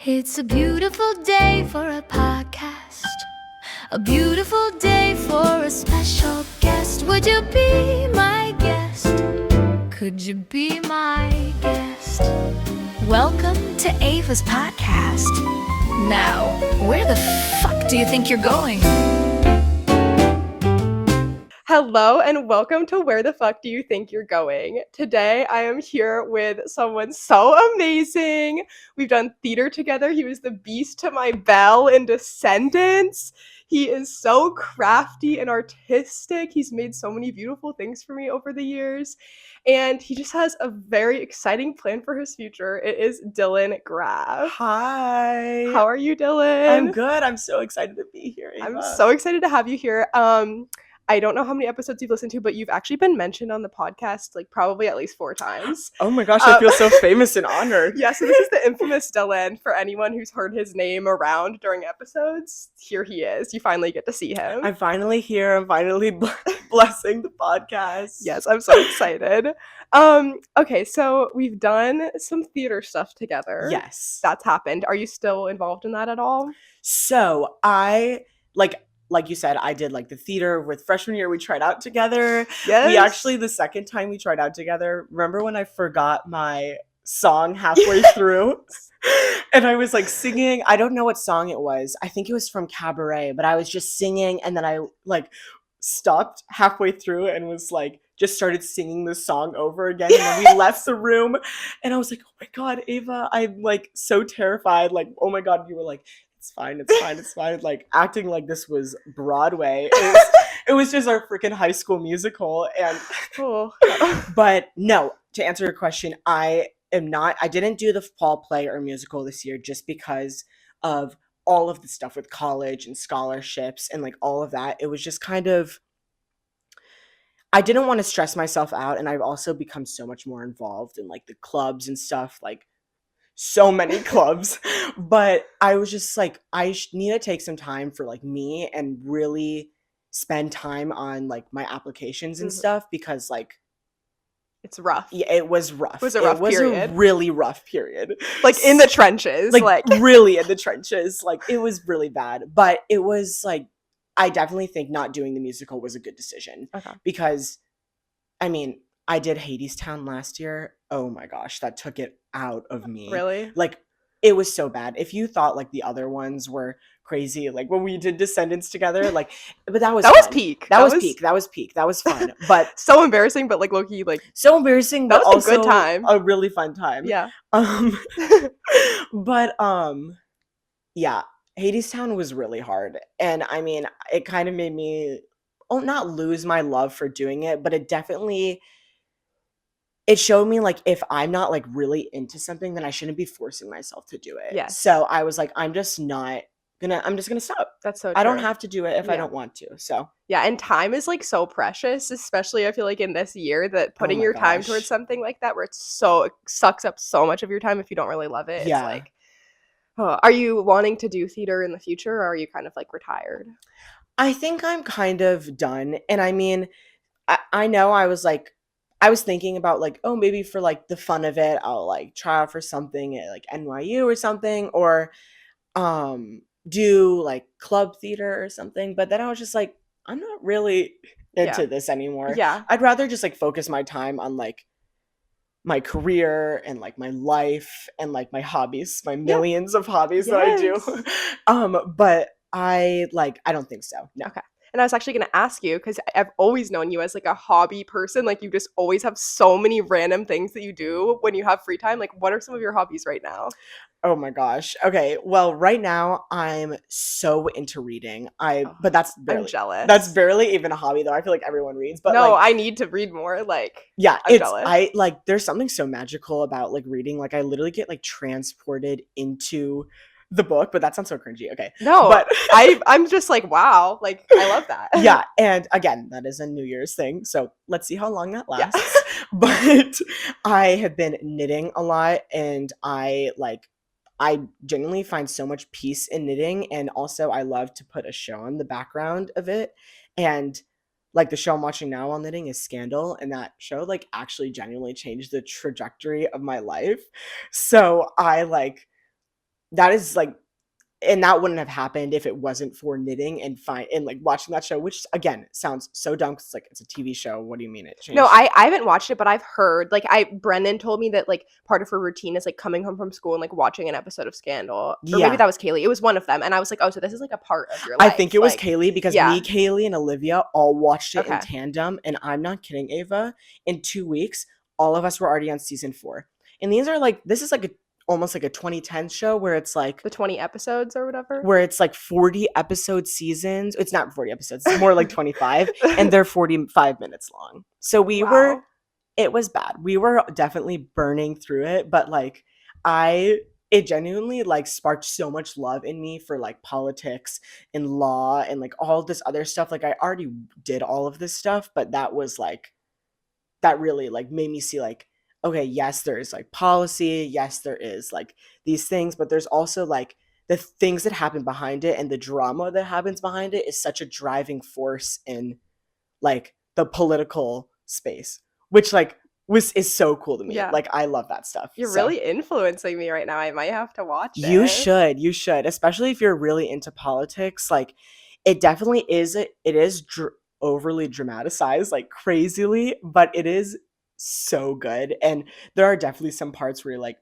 It's a beautiful day for a podcast. A beautiful day for a special guest. Would you be my guest? Could you be my guest? Welcome to Ava's podcast. Now, where the fuck do you think you're going? Hello and welcome to Where the Fuck Do You Think You're Going? Today I am here with someone so amazing. We've done theater together. He was the beast to my Belle in Descendants. He is so crafty and artistic. He's made so many beautiful things for me over the years. And he just has a very exciting plan for his future. It is Dylan Graf. Hi. How are you, Dylan? I'm good. I'm so excited to be here, Ava. I'm so excited to have you here. I don't know how many episodes you've listened to, but you've actually been mentioned on the podcast like probably at least 4 times. Oh my gosh, I feel so famous and honored. Yeah, so this is the infamous Dylan. For anyone who's heard his name around during episodes, here he is. You finally get to see him. I'm finally here. I'm finally blessing the podcast. Yes, I'm so excited. Okay, so we've done some theater stuff together. Yes. That's happened. Are you still involved in that at all? So I like you said, I did like the theater with freshman year. We tried out together. Yes. We actually, the second time we tried out together, remember when I forgot my song halfway through? And I was like singing. I don't know what song it was. I think it was from Cabaret, but I was just singing and then I like stopped halfway through and was like, just started singing the song over again. And then we left the room and I was like, oh my God, Ava, I'm like so terrified. Like, oh my God, you were like, it's fine. Like acting like this was Broadway. It was just our freaking high school musical. And but no, to answer your question, I didn't do the fall play or musical this year just because of all of the stuff with college and scholarships and like all of that. It was just kind of, I didn't want to stress myself out. And I've also become so much more involved in like the clubs and stuff, like so many clubs. But I was just like, I need to take some time for like me and really spend time on like my applications and stuff because like it's rough. Yeah, it was rough. It was a rough period. A really rough period. Like in the trenches. Like really in the trenches. Like it was really bad. But it was like, I definitely think not doing the musical was a good decision. Okay. Because, I mean, I did Hadestown last year. Oh my gosh, that took it out of me. Really? Like, it was so bad. If you thought like the other ones were crazy, like when we did Descendants together, like, but that was peak. That was peak. That was fun. But so embarrassing, but like low-key, like so embarrassing, that but was also a good time. A really fun time. Yeah. But yeah, Hadestown was really hard. And I mean, it kind of made me not lose my love for doing it, but it showed me like if I'm not like really into something, then I shouldn't be forcing myself to do it. Yeah. So I was like, I'm just gonna stop. That's so true. I don't have to do it if I don't want to. So yeah, and time is like so precious, especially I feel like in this year that putting your time towards something like that where it sucks up so much of your time if you don't really love it. Yeah. It's like, are you wanting to do theater in the future or are you kind of like retired? I think I'm kind of done. And I mean, I know I was thinking about like, oh, maybe for like the fun of it, I'll like try out for something at like NYU or something, or do like club theater or something. But then I was just like, I'm not really into this anymore. Yeah. I'd rather just like focus my time on like my career and like my life and like my hobbies, my millions of hobbies that I do. But I don't think so. No. Okay. And I was actually going to ask you, because I've always known you as like a hobby person. Like you just always have so many random things that you do when you have free time. Like what are some of your hobbies right now? Oh my gosh. Okay. Well, right now I'm so into reading. But that's barely, I'm jealous. That's barely even a hobby though. I feel like everyone reads. But no, like, I need to read more. Like yeah, I'm jealous. There's something so magical about like reading. Like I literally get like transported into the book, but that sounds so cringy. Okay. No, but I'm just like, wow, like I love that. Yeah. And again, that is a New Year's thing. So let's see how long that lasts. Yeah. But I have been knitting a lot and I genuinely find so much peace in knitting. And also I love to put a show on the background of it. And like the show I'm watching now while knitting is Scandal. And that show like actually genuinely changed the trajectory of my life. So I like that is like, and that wouldn't have happened if it wasn't for knitting and like watching that show, which again sounds so dumb because like it's a TV show. What do you mean it changed? No, I haven't watched it, but I've heard, like, Brendan told me that, like, part of her routine is, like, coming home from school and, like, watching an episode of Scandal. Or maybe Yeah. that was Kaylee. It was one of them. And I was like, oh, so this is, like, a part of your I life. think it was like, Kaylee because yeah. me, Kaylee, and Olivia all watched it in Okay. tandem. And I'm not kidding, Ava. In 2 weeks, all of us were already on season 4. And these are like, this is like almost like a 2010 show where it's like The 20 episodes or whatever. where it's like 40 episode seasons. It's not 40 episodes. It's more like 25, and they're 45 minutes long. So we were. Wow. It was bad. We were definitely burning through it, but like it genuinely like sparked so much love in me for like politics and law and like all this other stuff. Like I already did all of this stuff, but that was like, that really like made me see like, okay, yes, there is like policy. Yes, there is like these things, but there's also like the things that happen behind it, and the drama that happens behind it is such a driving force in like the political space, which like is so cool to me. Yeah. Like I love that stuff. You're So, really influencing me right now. I might have to watch it. you should, especially if you're really into politics. Like it definitely is, overly dramatized, like crazily, but it is so good. And there are definitely some parts where you're like,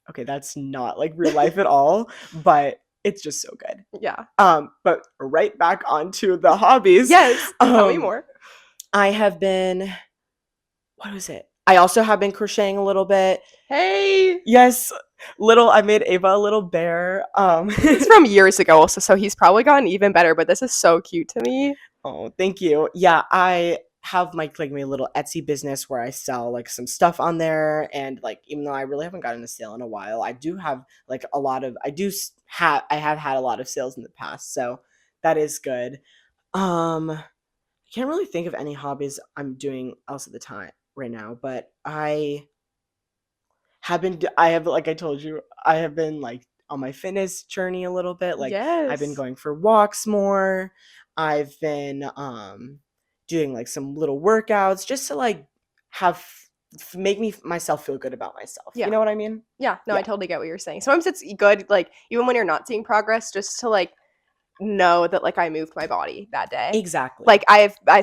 okay, that's not like real life at all, but it's just so good. Yeah. But right back onto the hobbies. Yes. Tell me more. I have been, what was it? I also have been crocheting a little bit. Hey. Yes, I made Ava a little bear. It's from years ago also, so he's probably gotten even better, but this is so cute to me. Oh, thank you. Yeah, I have my little Etsy business where I sell like some stuff on there, and like even though I really haven't gotten a sale in a while, I do have like a lot of I have had a lot of sales in the past, so that is good. I can't really think of any hobbies I'm doing else at the time right now, but I have, like I told you, I have been like on my fitness journey a little bit. Like I've been Yes. going for walks more. I've been doing like some little workouts just to like make myself feel good about myself. Yeah. You know what I mean? Yeah, no, Yeah. I totally get what you're saying. Sometimes it's good, like, even when you're not seeing progress, just to, like, know that, like, I moved my body that day. Exactly. Like,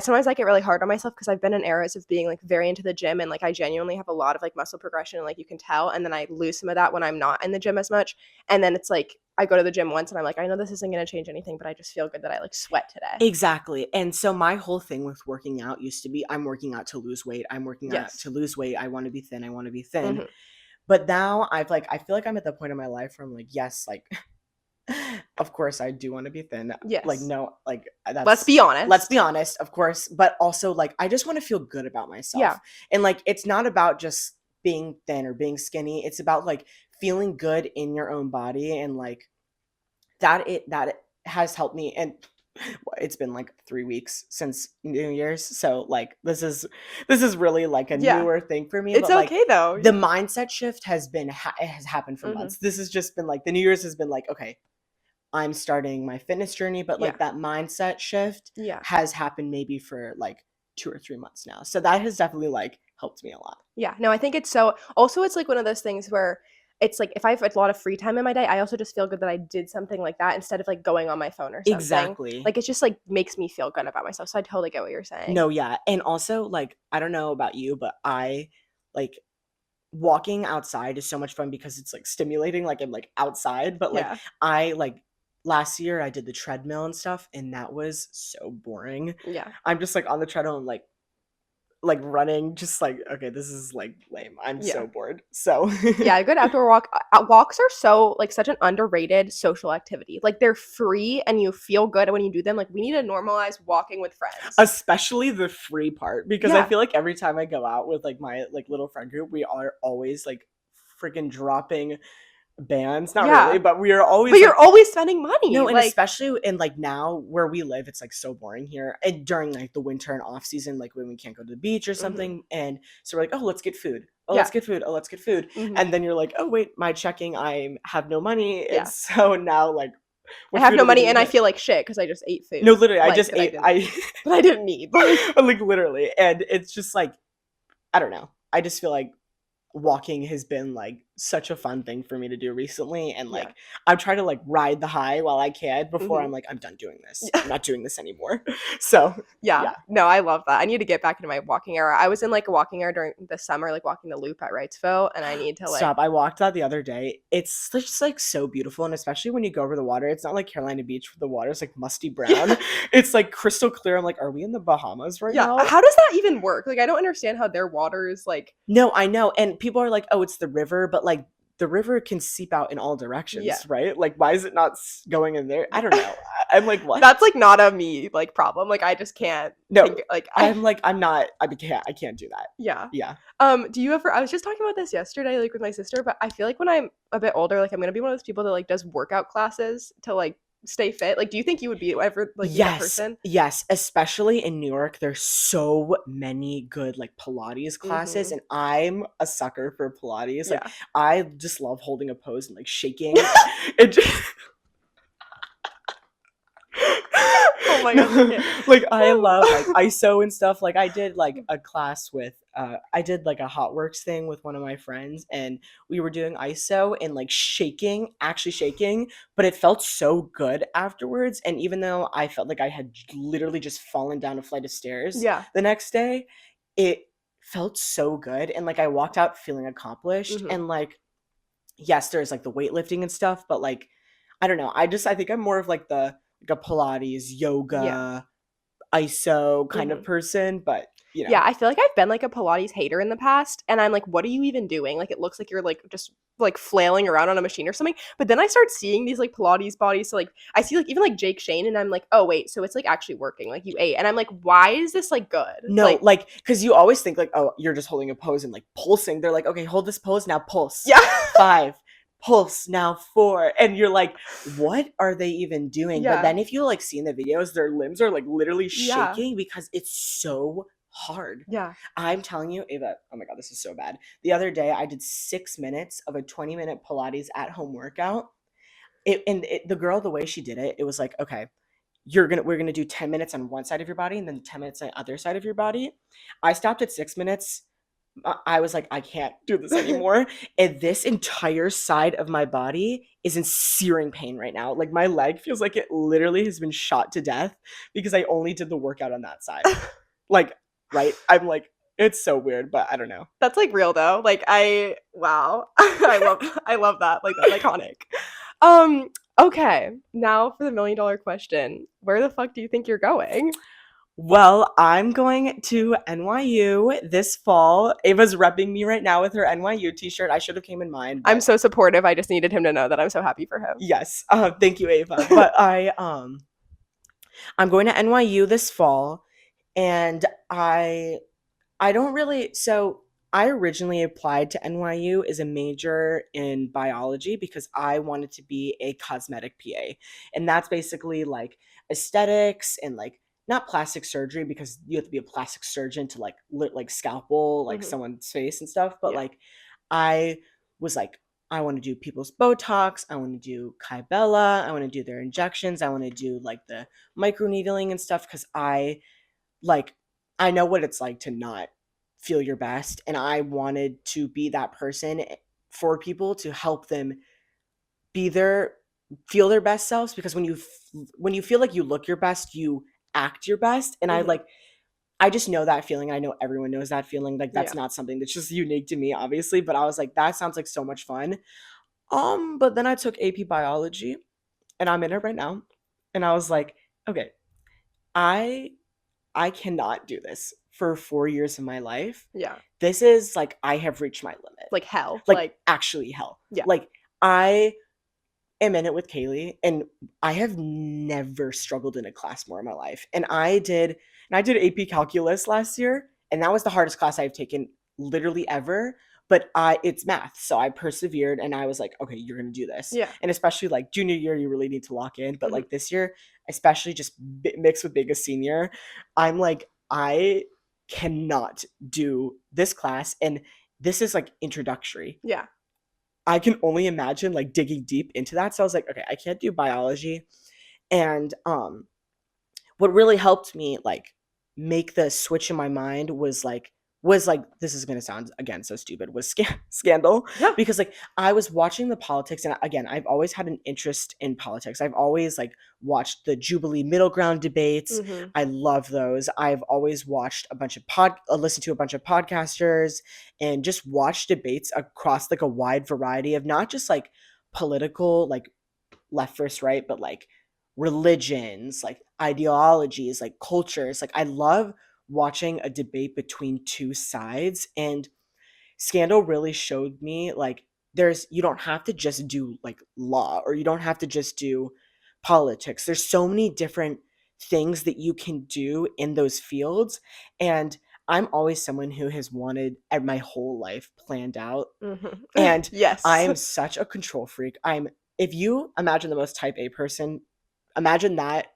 sometimes I get really hard on myself because I've been in eras of being, like, very into the gym, and, like, I genuinely have a lot of, like, muscle progression, and, like, you can tell, and then I lose some of that when I'm not in the gym as much, and then it's, like, I go to the gym once, and I'm like, I know this isn't gonna change anything, but I just feel good that I, like, sweat today. Exactly. And so my whole thing with working out used to be, I'm working out to lose weight. I'm working out Yes. to lose weight. I want to be thin. I want to be thin. Mhm. But now I feel like I'm at the point in my life where I'm like, yes, like, of course I do want to be thin. Yes. Like, no, like Let's be honest. Let's be honest, of course. But also like, I just want to feel good about myself. Yeah. And like, it's not about just being thin or being skinny. It's about like feeling good in your own body. And like that has helped me. And it's been like 3 weeks since New Year's. So like, this is really like a Yeah. newer thing for me. It's but, like, okay, though. the mindset shift has happened for Mhm. months. This has just been like, the New Year's has been like, okay, I'm starting my fitness journey, but like that mindset shift Yeah. has happened maybe for like 2 or 3 months now. So that has definitely like helped me a lot. Yeah, no, I think it's so also it's like one of those things where it's like if I have a lot of free time in my day, I also just feel good that I did something like that instead of like going on my phone or something. Exactly. Like it just like makes me feel good about myself. So I totally get what you're saying. No, yeah. And also like, I don't know about you, but I like walking outside is so much fun because it's like stimulating, like I'm like outside, but like Yeah. I like last year I did the treadmill and stuff, and that was so boring. Yeah. I'm just like on the treadmill and like running, just like, okay, this is like lame. I'm so bored. So Yeah, a good outdoor walk. Walks are so like such an underrated social activity. Like they're free and you feel good when you do them. Like we need to normalize walking with friends. especially the free part, because I Yeah. feel like every time I go out with like my like little friend group, we are always like freaking dropping bands. Not Yeah. really, but we are always But you're like, always spending money. no, and like, especially in like now where we live, it's like so boring here. And during like the winter and off season, like when we can't go to the beach or something, and so we're like, oh, let's get food. Oh, let's Yeah. get food. Oh, let's get food. Mhm. And then you're like, oh wait, my checking, I have no money. Yeah. And so now like, I what have food no are we money gonna and I get? feel like shit because I just ate food. No, literally, I Like, just and I ate. didn't- But I didn't need. Like literally, and it's just like, I don't know. I just feel like walking has been like such a fun thing for me to do recently, and Yeah. I'm trying to ride the high while I can before Mhm. I'm like, I'm done doing this. Yeah. I'm not doing this anymore. So Yeah. yeah. No, I love that. I need to get back into my walking era. I was in a walking era during the summer, walking the loop at Wrightsville, and I need to Stop. I walked that the other day. It's just so beautiful. And especially when you go over the water, it's not like Carolina Beach where the water is musty brown. It's crystal clear. I'm like, are we in the Bahamas right Yeah. now? How does that even work? I don't understand how their water is No, I know. And people are like, oh, it's the river, but the river can seep out in all directions, Yeah. right? Why is it not going in there? I don't know. I'm like, what? That's not a me problem. I just can't No, think I'm not. I can't do that. yeah. Yeah. Do you ever I was just talking about this yesterday with my sister, but I feel when I'm a bit older, I'm gonna be one of those people that does workout classes to stay fit. Do you think you would be ever be that Yes. person? Yes. Especially in New York, there's so many good Pilates classes, Mhm. and I'm a sucker for Pilates. Yeah. I just love holding a pose and shaking. It just Oh my gosh, I can't. I love ISO and stuff. I did a class with I did a hot works thing with one of my friends, and we were doing ISO and shaking, actually shaking, but it felt so good afterwards. And even though I felt I had literally just fallen down a flight of stairs Yeah. the next day, it felt so good, and I walked out feeling accomplished. Mhm. And yes, there's the weightlifting and stuff, but I don't know. I think I'm more of the a Pilates, Yeah. yoga, ISO kind of Mhm. person, but Yeah, I feel I've been a Pilates hater in the past, and I'm what are you even doing? It looks you're just flailing around on a machine or something. But then I start seeing these Pilates bodies. So I see even Jake Shane, and I'm oh wait, so it's actually working. You ate, and I'm why is this good? no, because you always think oh, you're just holding a pose and pulsing. They're okay, hold this pose now, pulse. Yeah. 5, pulse now 4, and you're what are they even doing? Yeah. But then if you see in the videos, their limbs are literally Yeah. shaking because it's so hard. Yeah. I'm telling you, Ava, oh my god, this is so bad. The other day I did 6 minutes of a 20-minute Pilates at home workout. The girl, the way she did it, it was okay, we're gonna do 10 minutes on one side of your body and then 10 minutes on the other side of your body. I stopped at 6 minutes. I was I can't do this anymore. And this entire side of my body is in searing pain right now. My leg feels it literally has been shot to death because I only did the workout on that side. Right? I'm it's so weird, but I don't know. That's real though. Wow. I love that. That's iconic. Okay. Now for the $1,000,000 question. Where the fuck do you think you're going? Well, I'm going to NYU this fall. Ava's repping me right now with her NYU t-shirt. I should have came in mine. I'm so supportive. I just needed him to know that I'm so happy for him. Yes. Thank you, Ava. But I'm going to NYU this fall, and I don't really, so I originally applied to NYU as a major in biology because I wanted to be a cosmetic PA. And that's basically aesthetics and not plastic surgery, because you have to be a plastic surgeon to scalpel Mhm. someone's face and stuff. But Yeah. I was I want to do people's Botox. I want to do Kybella. I want to do their injections. I want to do the microneedling and stuff because I know what it's like to not feel your best, and I wanted to be that person for people to help them feel their best selves, because when you feel you look your best, you act your best. And Mhm. I just know that feeling. I know everyone knows that feeling. That's Yeah. not something that's just unique to me, obviously, but I was that sounds so much fun. But then I took AP biology, and I'm in it right now, and I was okay, I cannot do this for 4 years of my life. Yeah. This is I have reached my limit. Hell. Actually hell. Yeah. I am in it with Kaylee, and I have never struggled in a class more in my life. And I did AP calculus last year, and that was the hardest class I've taken literally ever. But it's math, so I persevered, and I was okay, you're gonna do this. Yeah. And especially junior year, you really need to lock in. But Mhm. this year, especially just mixed with being a senior, I'm I cannot do this class, and this is introductory. Yeah. I can only imagine digging deep into that. So I was okay, I can't do biology. And what really helped me make the switch in my mind was was like, this is going to sound again so stupid, was Scandal. Yeah. Because like I was watching the politics, and again, I've always had an interest in politics. I've always like watched the Jubilee Middle Ground debates. Mm-hmm. I love those. I've always watched a bunch of listened to a bunch of podcasters and just watched debates across like a wide variety of not just like political, like left versus right, but like religions, like ideologies, like cultures. Like I love watching a debate between two sides, and Scandal really showed me like you don't have to just do like law, or you don't have to just do politics. There's so many different things that you can do in those fields, and I'm always someone who has wanted my whole life planned out. Mm-hmm. And Yes. I'm such a control freak. If you imagine the most type A person, imagine that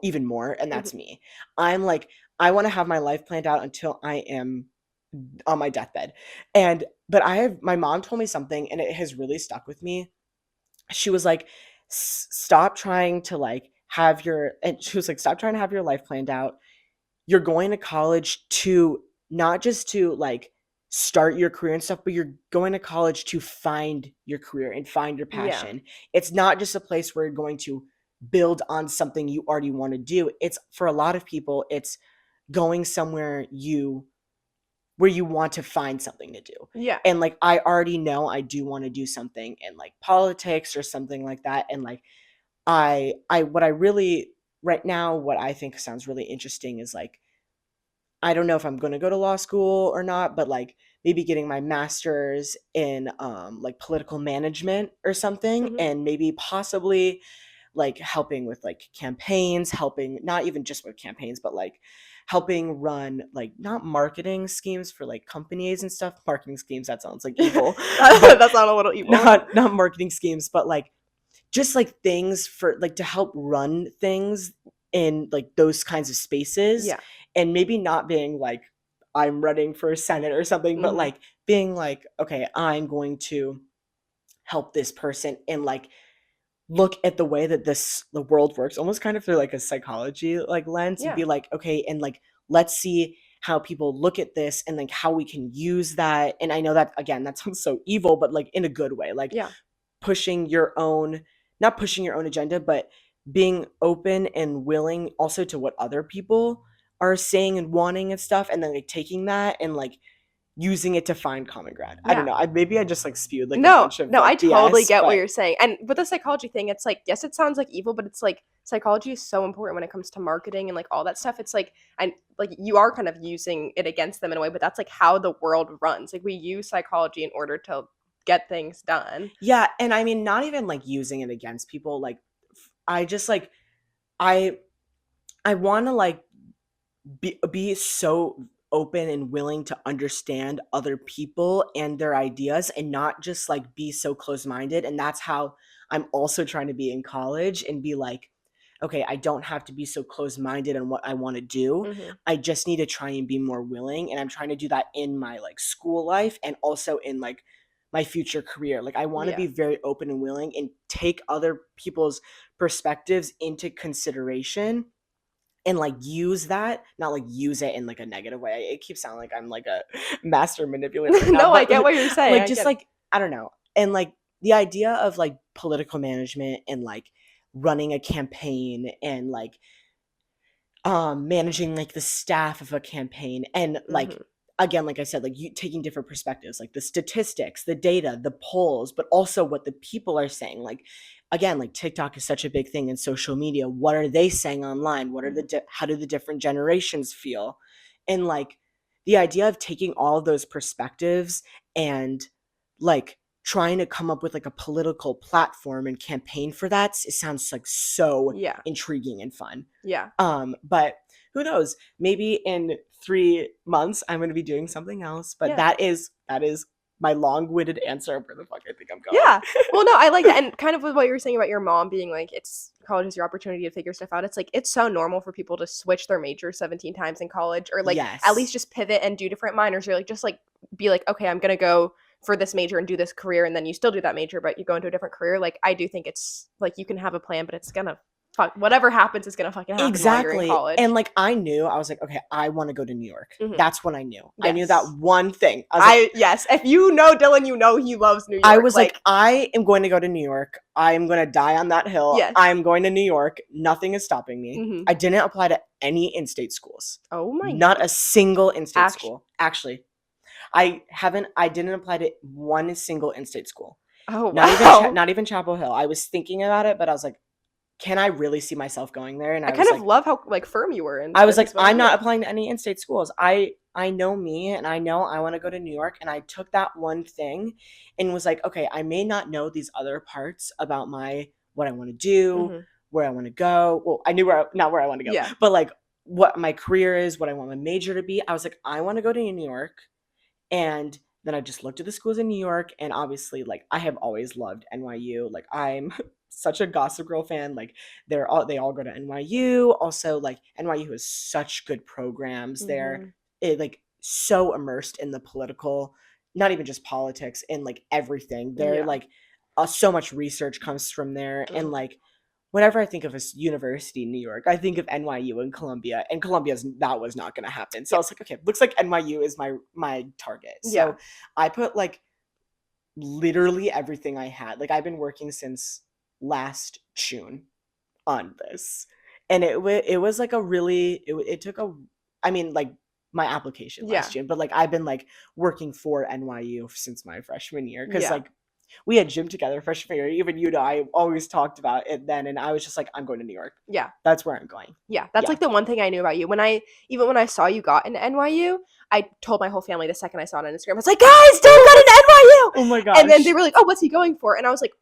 even more, and that's me. I'm like, I want to have my life planned out until I am on my deathbed. But my mom told me something, and it has really stuck with me. She was like, stop trying to like stop trying to have your life planned out. You're going to college to not just to like start your career and stuff, but you're going to college to find your career and find your passion. It's not just a place where you're going to build on something you already want to do. It's, for a lot of people, it's going somewhere where you want to find something to do. Yeah. And like I already know I do want to do something in like politics or something like that. And like what I really right now, what I think sounds really interesting is like, I don't know if I'm going to go to law school or not, but like maybe getting my master's in like political management or something, Mhm. and maybe possibly like helping with like campaigns, helping not even just with campaigns, but like helping run like not marketing schemes for like companies and stuff. Marketing schemes, that sounds like evil. That's not a little evil. Not marketing schemes, but like just like things for like to help run things in like those kinds of spaces. Yeah. And maybe not being like I'm running for Senate or something, but Mhm. like being like, okay, I'm going to help this person and like look at the way that the world works, almost kind of through like a psychology like lens, and Yeah. be like, okay, and like let's see how people look at this and like how we can use that. And I know that again, that sounds so evil, but like in a good way, like Yeah. not pushing your own agenda, but being open and willing also to what other people are saying and wanting and stuff, and then like taking that and like using it to find common ground. I don't Yeah. know. Maybe I just like spewed like a No, bunch of no, I like, totally BS, get what but you're saying. And with the psychology thing, it's like, yes, it sounds like evil, but it's like psychology is so important when it comes to marketing and like all that stuff. It's like, and like you are kind of using it against them in a way, but that's like how the world runs. Like we use psychology in order to get things done. yeah. And I mean, not even like using it against people. Like I just like I want to like be so open and willing to understand other people and their ideas, and not just like be so close-minded. And that's how I'm also trying to be in college, and be like, okay, I don't have to be so close-minded on what I want to do. Mhm. I just need to try and be more willing, and I'm trying to do that in my like school life and also in like my future career. Like I want to Yeah. be very open and willing and take other people's perspectives into consideration, and like use that, not like use it in like a negative way. It keeps sounding like I'm like a master manipulator right now, No, I but get what you're saying. I like just get- like I don't know. And like the idea of like political management and like running a campaign and like managing like the staff of a campaign, and like Mhm. again, like I said, like you taking different perspectives, like the statistics, the data, the polls, but also what the people are saying. Like again, like TikTok is such a big thing in social media. What are they saying online? What are how do the different generations feel? And like the idea of taking all of those perspectives and like trying to come up with like a political platform and campaign for that, it sounds like so Yeah. intriguing and fun. Yeah. But who knows? Maybe in 3 months I'm going to be doing something else. But Yeah. that is my long-winded answer of where the fuck I think I'm going. Yeah. Well, no, I like that. And kind of with what you were saying about your mom being like, it's college is your opportunity to figure stuff out. It's like, it's so normal for people to switch their major 17 times in college, or like Yes. at least just pivot and do different minors, or like just like be like, okay, I'm going to go for this major and do this career. And then you still do that major, but you go into a different career. Like, I do think it's like you can have a plan, but it's going to fuck, whatever happens is gonna fucking happen while you're in college. And like I knew, I was like, okay, I want to go to New York. Mhm. That's when I knew. I knew Yes. that one thing. I was like, Yes, if you know Dylan, you know he loves New York. I was like, I am going to go to New York. I am going to die on that hill. Yes. I'm going to New York. Nothing is stopping me. Mhm. I didn't apply to any in-state schools. oh my, Not a single in-state Actu- school. Actually, I didn't apply to one single in-state school. oh Not wow. even not even Chapel Hill. I was thinking about it, but I was like, can I really see myself going there? And I I kind was of like, love how like firm you were in. I was like, this one. I'm not applying to any in-state schools. I know me, and I know I want to go to New York, and I took that one thing and was like, okay, I may not know these other parts about what I want to do, Mhm. where I want to go. Well, I knew not where I want to go, Yeah. but like what my career is, what I want my major to be. I was like, I want to go to New York. And then I just looked at the schools in New York, and obviously, like, I have always loved NYU. Like, I'm such a Gossip Girl fan. Like, they all go to NYU. Also, like, NYU has such good programs there. Mhm. It like so immersed in the political, not even just politics, and like everything. They're Yeah. like so much research comes from there, and Mhm. like whenever I think of a university in New York, I think of NYU and Columbia, and that was not going to happen. So I was like, okay, looks like NYU is my target. So Yeah. I put like literally everything I had. Like I've been working since last June on this, and it was like a really it took a I mean like my application last June, but like I've been like working for NYU since my freshman year because Yeah. like we had gym together freshman year. Even you know, I always talked about it then, and I was just like, I'm going to New York. Yeah. That's where I'm going. Yeah, that's Yeah. like the one thing I knew about you. When I saw you got into NYU, I told my whole family the second I saw it on Instagram. I was like, guys, Dylan got into NYU. Oh my gosh. And then they were like, oh, what's he going for? And I was like,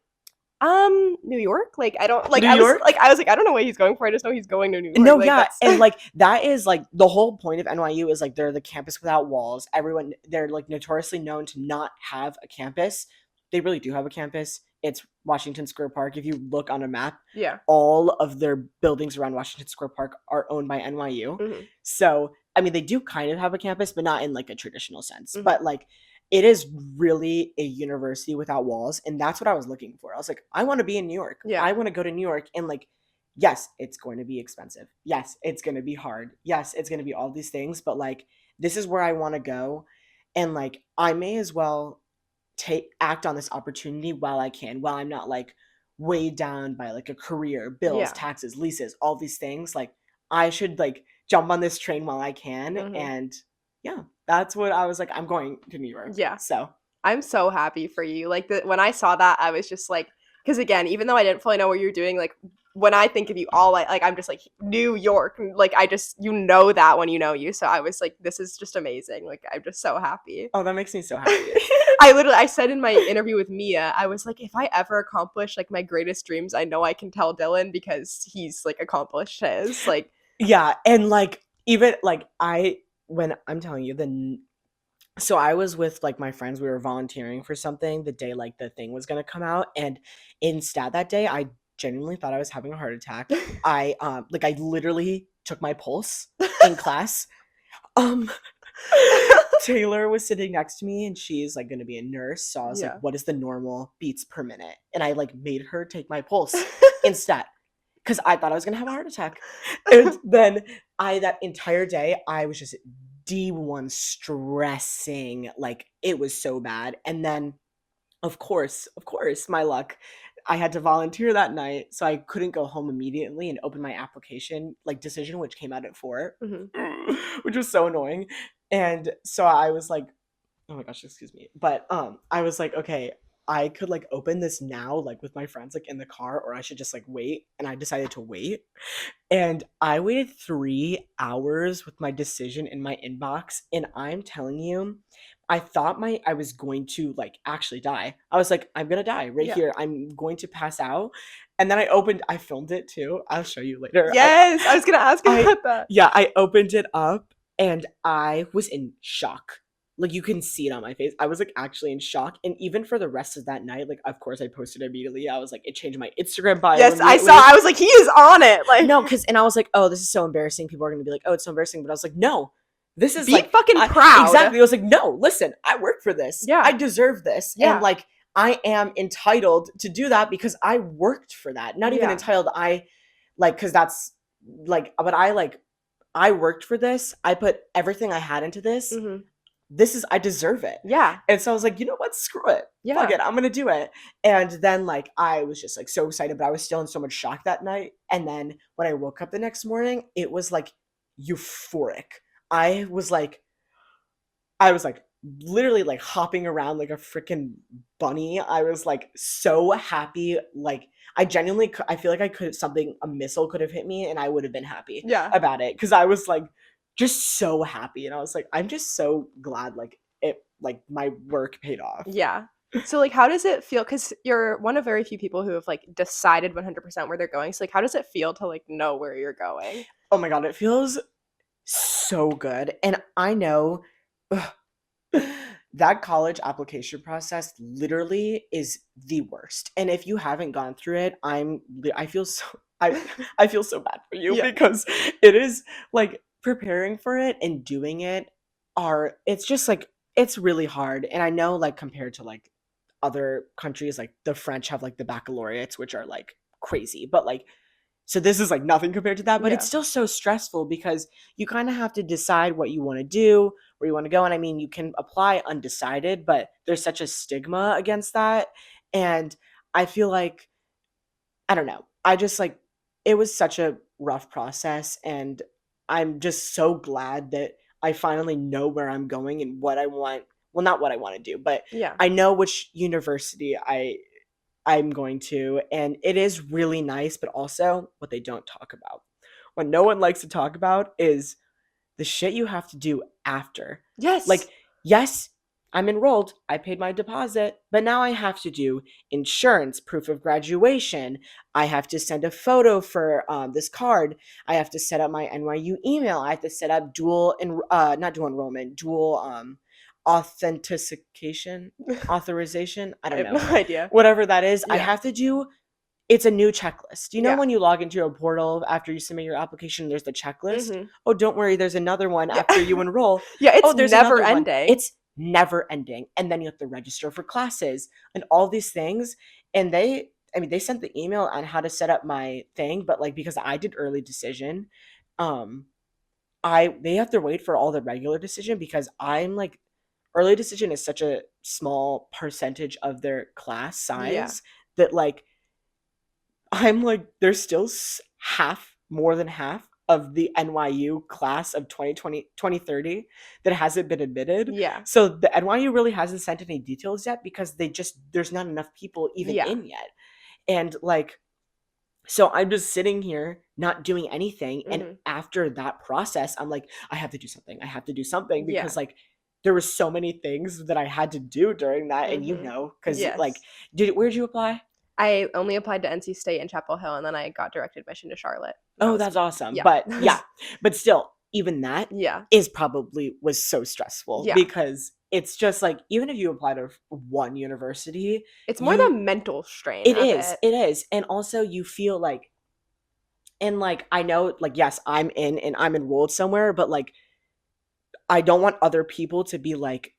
New York? Like, I don't like New I was York? like I was like, I don't know what he's going for. I just know he's going to New York. No, Like, yeah, that's- and like that is like the whole point of NYU is like they're the campus without walls. They're like notoriously known to not have a campus. They really do have a campus. It's Washington Square Park. If you look on a map, yeah. all of their buildings around Washington Square Park are owned by NYU. Mhm. So, I mean, they do kind of have a campus, but not in like a traditional sense. Mhm. But like, it is really a university without walls, and that's what I was looking for. I was like, I want to be in New York. Yeah. I want to go to New York, and like, yes, it's going to be expensive. Yes, it's going to be hard. Yes, it's going to be all these things, but like, this is where I want to go, and like, I may as well act on this opportunity while I can, while I'm not like weighed down by like a career, bills, Yeah. taxes, leases, all these things. Like I should like jump on this train while I can. Mhm. And yeah, that's what I was like, I'm going to New York. Yeah. So I'm so happy for you. Like when I saw that, I was just like, because again, even though I didn't fully know what you were doing, like when I think of you, all I'm just like New York. Like I just that when you know you. So I was like, this is just amazing. Like I'm just so happy. oh, that makes me so happy. I said in my interview with Mia, I was like, if I ever accomplish like my greatest dreams, I know I can tell Dylan because he's like accomplished his. Like Yeah, and like even like when I'm telling you so I was with like my friends, we were volunteering for something the day like the thing was gonna come out, and in stat that day I genuinely thought I was having a heart attack. I literally took my pulse in class. Taylor was sitting next to me, and she's like gonna be a nurse, so I was Yeah. like, what is the normal beats per minute? And I like made her take my pulse in stat because I thought I was gonna have a heart attack. And then that entire day I was just D1 stressing, like it was so bad. And then of course, my luck, I had to volunteer that night, so I couldn't go home immediately and open my application like decision, which came out at 4, Mhm. which was so annoying. And so I was like, oh my gosh, excuse me. But I was like, okay, I could like open this now, like with my friends, like in the car, or I should just like wait. And I decided to wait. And I waited 3 hours with my decision in my inbox. And I'm telling you, I thought I was going to like actually die. I was like, I'm gonna die right Yeah. here. I'm going to pass out. And then I filmed it too. I'll show you later. Yes, I was gonna ask you about that. Yeah, I opened it up and I was in shock. Like you can see it on my face. I was like actually in shock. And even for the rest of that night, like of course I posted immediately. I was like, it changed my Instagram bio. Yes, I immediately. saw. I was like, he is on it. Like No, and I was like, oh, this is so embarrassing. People are gonna be like, oh, it's so embarrassing. But I was like, no, this is be like fucking proud. Exactly. I was like, no, listen, I worked for this. Yeah. I deserve this. Yeah. And like I am entitled to do that because I worked for that. Not even Yeah. entitled. like, because that's like, but I worked for this. I put everything I had into this. Mm-hmm. I deserve it. Yeah. And so I was like, you know what? Screw it. Yeah. Fuck it. I'm going to do it. And then like, I was just like so excited, but I was still in so much shock that night. And then when I woke up the next morning, it was like euphoric. I was like literally like hopping around like a freaking bunny. I was like so happy. Like I genuinely, I feel like a missile could have hit me and I would have been happy Yeah. about it. Cause I was like, just so happy. And I was like, I'm just so glad like my work paid off. Yeah. So like how does it feel, because you're one of very few people who have like decided 100% where they're going, so like how does it feel to like know where you're going? Oh my God, it feels so good. And I know that college application process literally is the worst. And if you haven't gone through it, I feel so I feel so bad for you Yeah. because it is like preparing for it and doing it it's just like it's really hard. And I know like compared to like other countries, like the French have like the baccalaureates, which are like crazy, but like so this is like nothing compared to that, but it's Yeah. still so stressful because you kind of have to decide what you want to do, where you want to go. And I mean, you can apply undecided, but there's such a stigma against that. And I feel like, I don't know, I just like, it was such a rough process. And I'm just so glad that I finally know where I'm going and what I want. Well, not what I want to do, but Yeah. I know which university I'm going to, and it is really nice, but also what they don't talk about. What no one likes to talk about is the shit you have to do after. Yes. Like, yes, I'm enrolled, I paid my deposit, but now I have to do insurance, proof of graduation. I have to send a photo for this card. I have to set up my NYU email. I have to set up not dual enrollment, dual authorization. I I don't have know. no idea. Whatever that is, I Yeah. have to do. It's a new checklist. You know Yeah. when you log into a portal after you submit your application, there's the checklist? Mhm. Oh, don't worry, there's another one Yeah. after you enroll. Yeah, it's Oh, there's never another one. ending. It's never ending. And then you have to register for classes and all these things. And they sent the email on how to set up my thing, but like because I did early decision, they have to wait for all the regular decision because I'm like early decision is such a small percentage of their class size that like I'm like there's still more than half of the NYU class of 2030 that hasn't been admitted. Yeah. So the NYU really hasn't sent any details yet because there's not enough people even Yeah. in yet. And like so I'm just sitting here not doing anything. Mhm. And after that process, I'm like, I have to do something. I have to do something Yeah. because like there were so many things that I had to do during that. And you Mhm. know, because Yes. like, where'd you apply? I only applied to NC State and Chapel Hill, and then I got direct admission to Charlotte. Oh, that's awesome. yeah. But yeah, but still, even that Yeah. was so stressful Yeah. because it's just like, even if you apply to one university, It's more the mental strain. it of is. It is. And also you feel like, and like, I know, like, yes, I'm in and I'm enrolled somewhere, but like, I don't want other people to be like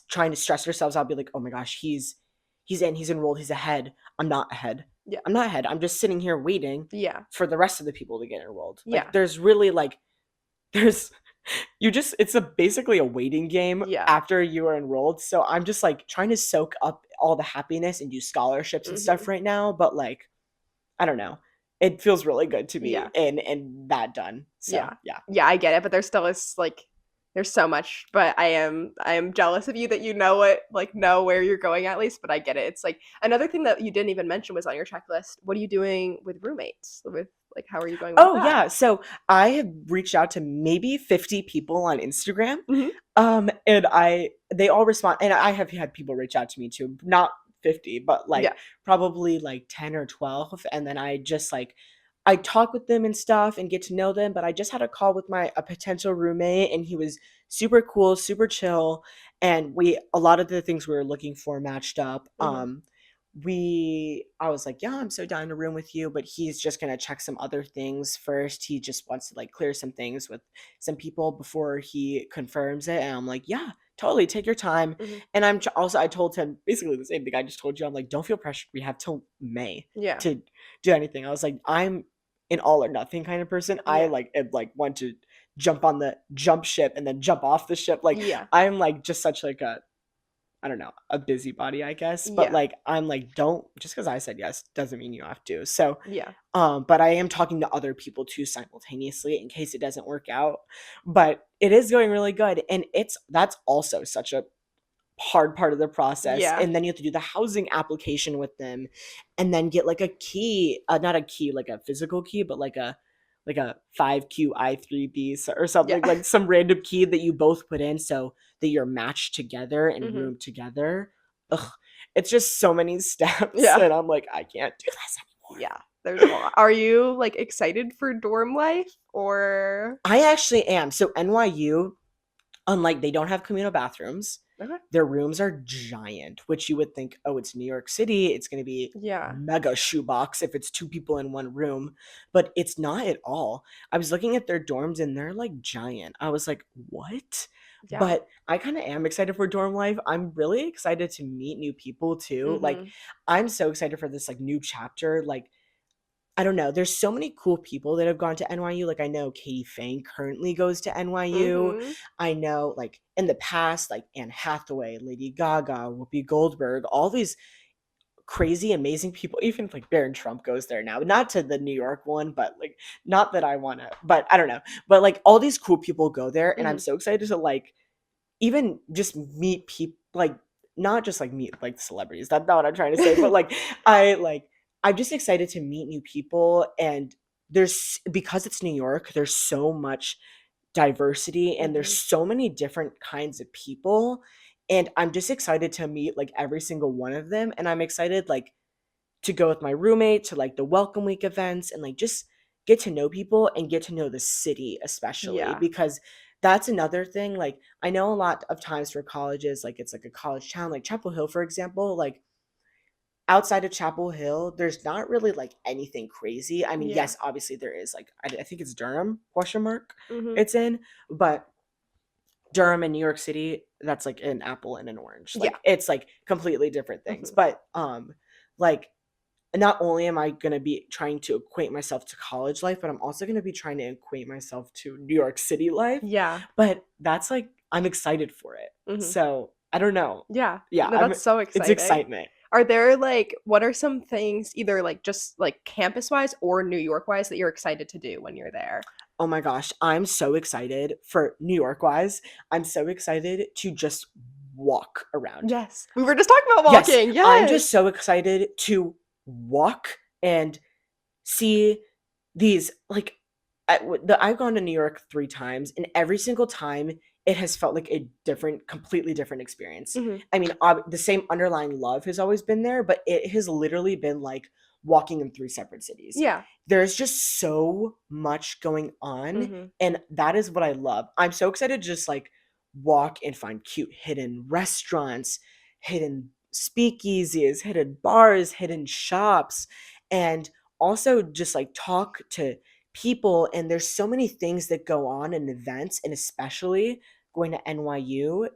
trying to stress themselves out, be like, oh my gosh, he's enrolled, he's ahead. I'm not ahead. Yeah. I'm not ahead. I'm just sitting here waiting Yeah. for the rest of the people to get enrolled. Like, Yeah. there's really like, it's basically a waiting game Yeah. after you are enrolled. So I'm just like trying to soak up all the happiness and do scholarships and stuff right now. But like, I don't know. It feels really good to be Yeah. and that done. So yeah. Yeah, I get it, but there still is like there's so much, but I am jealous of you that you know where you're going at least, but I get it. It's like another thing that you didn't even mention was on your checklist. What are you doing with roommates? With like how are you going with Oh that? yeah. So I have reached out to maybe 50 people on Instagram. Mhm. And they all respond, and I have had people reach out to me too. Not 50, but like Yeah. probably like 10 or 12. And then I talk with them and stuff and get to know them. But I just had a call with a potential roommate, and he was super cool, super chill. And a lot of the things we were looking for matched up. Mhm. I was like, yeah, I'm so down to room with you, but he's just gonna check some other things first. He just wants to like clear some things with some people before he confirms it. And I'm like, yeah, totally, take your time. Mhm. And I told him basically the same thing I just told you. I'm like, don't feel pressured. We have till May Yeah. to do anything. I was like, I'm an all or nothing kind of person. I Yeah. like am, like want to jump on the jump ship and then jump off the ship. Like Yeah. I'm like just such like a, I don't know, a busybody, I guess. But Yeah. like I'm like, don't, just because I said yes doesn't mean you have to. So Yeah. but I am talking to other people too simultaneously in case it doesn't work out. But it is going really good. And that's also such a hard part of the process. Yeah. And then you have to do the housing application with them and then get like a key, not a key, like a physical key, but like a 5QI3B or something, Yeah. like some random key that you both put in so that you're matched together and Mhm. roomed together. Ugh, it's just so many steps. Yeah. And I'm like, I can't do this anymore. Yeah. There's a lot. Are you like excited for dorm life or? I actually am. So NYU, unlike they don't have communal bathrooms, Okay. their rooms are giant, which you would think, oh, it's New York City, it's going to be Yeah. mega shoebox if it's two people in one room, but it's not at all. I was looking at their dorms and they're like giant. I was like, what? Yeah. But I kind of am excited for dorm life. I'm really excited to meet new people too. Like Mhm. I'm so excited for this like new chapter. Like I don't know. There's so many cool people that have gone to NYU. Like I know Katie Fang currently goes to NYU. Mhm. I know like in the past, like Anne Hathaway, Lady Gaga, Whoopi Goldberg, all these crazy, amazing people. Even like Barron Trump goes there now. Not to the New York one, but like not that I want to, but I don't know. But like all these cool people go there, and I'm Mhm. so excited to like even just meet people, like not just like meet like celebrities. That's not what I'm trying to say, but like I like I'm just excited to meet new people. And there's, because it's New York, there's so much diversity and there's Mhm. so many different kinds of people, and I'm just excited to meet like every single one of them. And I'm excited like to go with my roommate to like the welcome week events and like just get to know people and get to know the city, especially Yeah. because that's another thing. Like I know a lot of times for colleges, like it's like a college town, like Chapel Hill, for example, like outside of Chapel Hill, there's not really like anything crazy. I mean, Yeah. yes, obviously there is, like I think it's Durham, question mark, Mhm. it's in, but Durham and New York City, that's like an apple and an orange. Like Yeah. it's like completely different things. Mhm. But like not only am I going to be trying to acquaint myself to college life, but I'm also going to be trying to acquaint myself to New York City life. Yeah. But that's like I'm excited for it. Mhm. So, I don't know. Yeah. Yeah, No, that's so it's exciting. excitement. Are there like what are some things either like just like campus wise or New York wise that you're excited to do when you're there? Oh my gosh, I'm so excited for New York wise. I'm so excited to just walk around. Yes. We were just talking about Yes, walking. I'm Yes. just so excited to walk and see these like I've gone to New York 3 times, and every single time it has felt like a different, completely different experience. Mhm. I mean, the same underlying love has always been there, but it has literally been like walking in 3 separate cities. Yeah. There's just so much going on, Mhm. and that is what I love. I'm so excited to just like walk and find cute hidden restaurants, hidden speakeasies, hidden bars, hidden shops, and also just like talk to people. And there's so many things that go on in events, and especially going to NYU,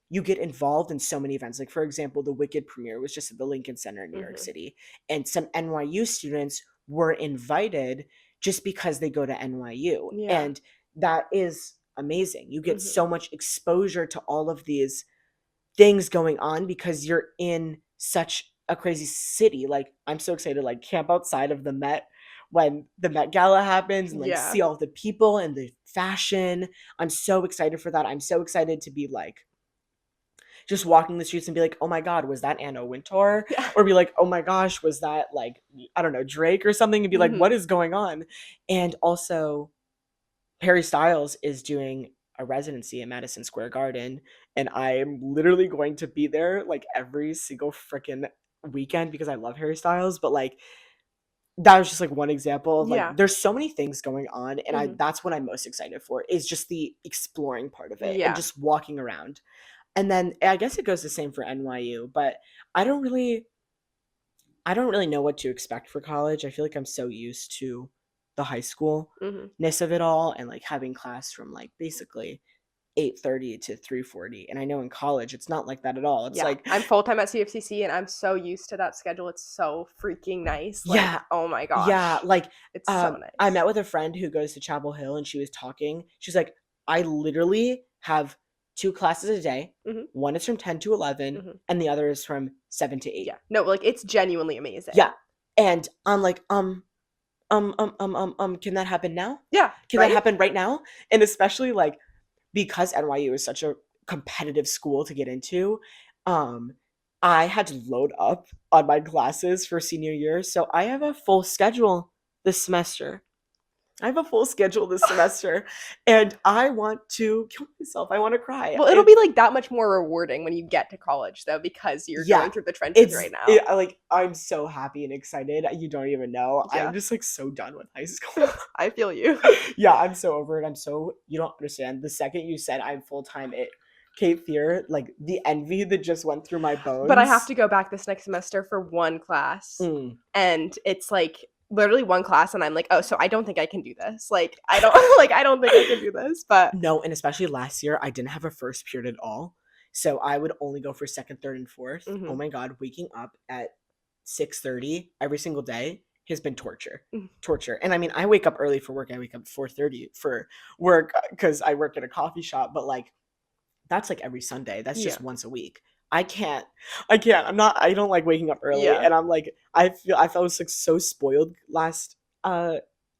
you get involved in so many events. Like for example, the Wicked premiere was just at the Lincoln Center in New York Mhm. City, and some NYU students were invited just because they go to NYU. Yeah. And that is amazing. You get Mhm. so much exposure to all of these things going on because you're in such a crazy city. Like I'm so excited to like camp outside of the Met when the Met Gala happens and like Yeah. see all the people and the fashion. I'm so excited for that. I'm so excited to be like just walking the streets and be like, oh my God, was that Anna Wintour? Yeah. Or be like, oh my gosh, was that like, I don't know, Drake or something? And be like, what Mhm. is going on? And also, Harry Styles is doing a residency at Madison Square Garden, and I am literally going to be there like every single freaking weekend because I love Harry Styles. But like that was just like one example of like Yeah. there's so many things going on, and Mhm. that's what I'm most excited for is just the exploring part of it and Yeah. just walking around. And then I guess it goes the same for NYU, but I don't really I don't really know what to expect for college. I feel like I'm so used to the high schoolness Mhm. of it all and like having class from like basically 8:30 to 3:40. And I know in college it's not like that at all. It's Yeah, like I'm full-time at CFCC, and I'm so used to that schedule. It's so freaking nice. Like, yeah, oh my gosh. yeah, like It's so I nice. met with a friend who goes to Chapel Hill, and she was talking. She's like, I literally have 2 classes a day. Mhm. One is from 10 to 11, Mhm. and the other is from 7 to 8. Yeah. No, like, it's genuinely amazing. Yeah. And I'm like, can that happen now? Yeah, Can right? that happen right now? And especially like because NYU is such a competitive school to get into, um, I had to load up on my classes for senior year. So I have a full schedule this semester. I have a full schedule this semester, and I want to kill myself. I want to cry. Well, it'll be, like, that much more rewarding when you get to college, though, because you're Yeah, going through the trenches right now. like I'm so happy and excited. You don't even know. Yeah. I'm just like so done with high school. I feel you. Yeah, I'm so over it. You don't understand. The second you said I'm full time at Cape Fear, like the envy that just went through my bones. But I have to go back this next semester for one class, and it's, like, literally one class, and I'm like, "Oh, so I don't think I can do this." Like, I don't I don't think I can do this, but No, and especially last year, I didn't have a first period at all. So I would only go for second, third, and fourth. Mhm. Oh my God, waking up at 6:30 every single day has been torture. Mm. Torture. And I mean, I wake up early for work. I wake up at 4:30 for work because I work at a coffee shop, but like that's like every Sunday. That's just Yeah. once a week. I can't. I don't like waking up early. Yeah. And I'm like, I felt like so spoiled last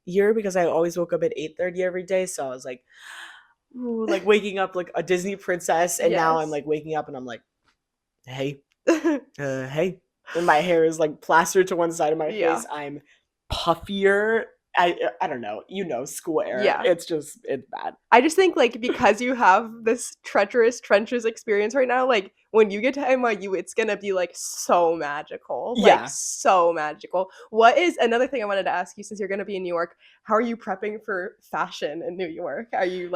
year because I always woke up at 8:30 every day. So I was like, ooh, like waking up like a Disney princess. And now I'm Yes. like waking up and I'm like, hey, hey. And my hair is like plastered to one side of my Yeah. face. I'm puffier. I don't know. You know, school era. Yeah. It's bad. I just think, like, because you have this treacherous trenches experience right now, like, when you get to NYU, it's gonna be, like, so magical. Yeah. Like, so magical. What is another thing I wanted to ask you, since you're gonna be in New York, how are you prepping for fashion in New York? Are you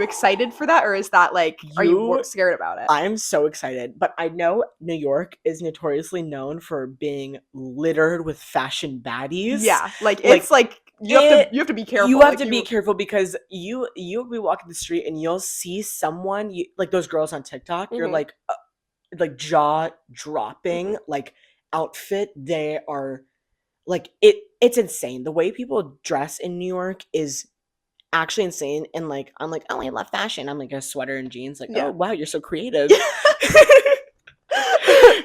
excited for that, or is that, like, are you scared about it? I'm so excited, but I know New York is notoriously known for being littered with fashion baddies. Yeah, like, it's, like, you have to be careful. You have like, to be careful because you'll be walking the street and you'll see someone, like those girls on TikTok, you're Mhm. like jaw dropping, like outfit. They are like it's insane. The way people dress in New York is actually insane. And like I'm like, oh, I love fashion. I'm like a sweater and jeans, like, Yeah. oh wow, you're so creative.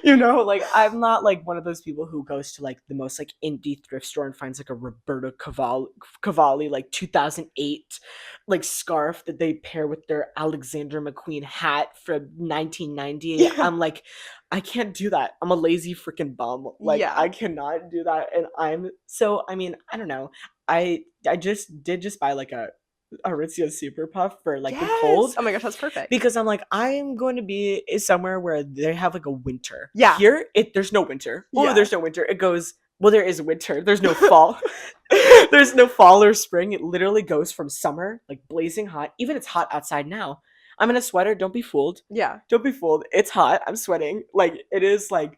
You know, like I'm not like one of those people who goes to like the most like indie thrift store and finds like a Roberta Cavalli like 2008 like scarf that they pair with their Alexander McQueen hat from 1990. Yeah. I'm like, I can't do that. I'm a lazy freaking bum. Like Yeah. I cannot do that. And I mean, I don't know. I just buy like a Aritzia Super Puff for like the cold. Yes! Oh my gosh, that's perfect. Because I'm like, I'm going to be somewhere where they have like a winter. Yeah. Here, there's no winter. Oh, Yeah. there's no winter. It goes, well, there is winter. There's no fall. There's no fall or spring. It literally goes from summer, like blazing hot. Even it's hot outside now. I'm in a sweater. Don't be fooled. Yeah. Don't be fooled. It's hot. I'm sweating. Like, it is like,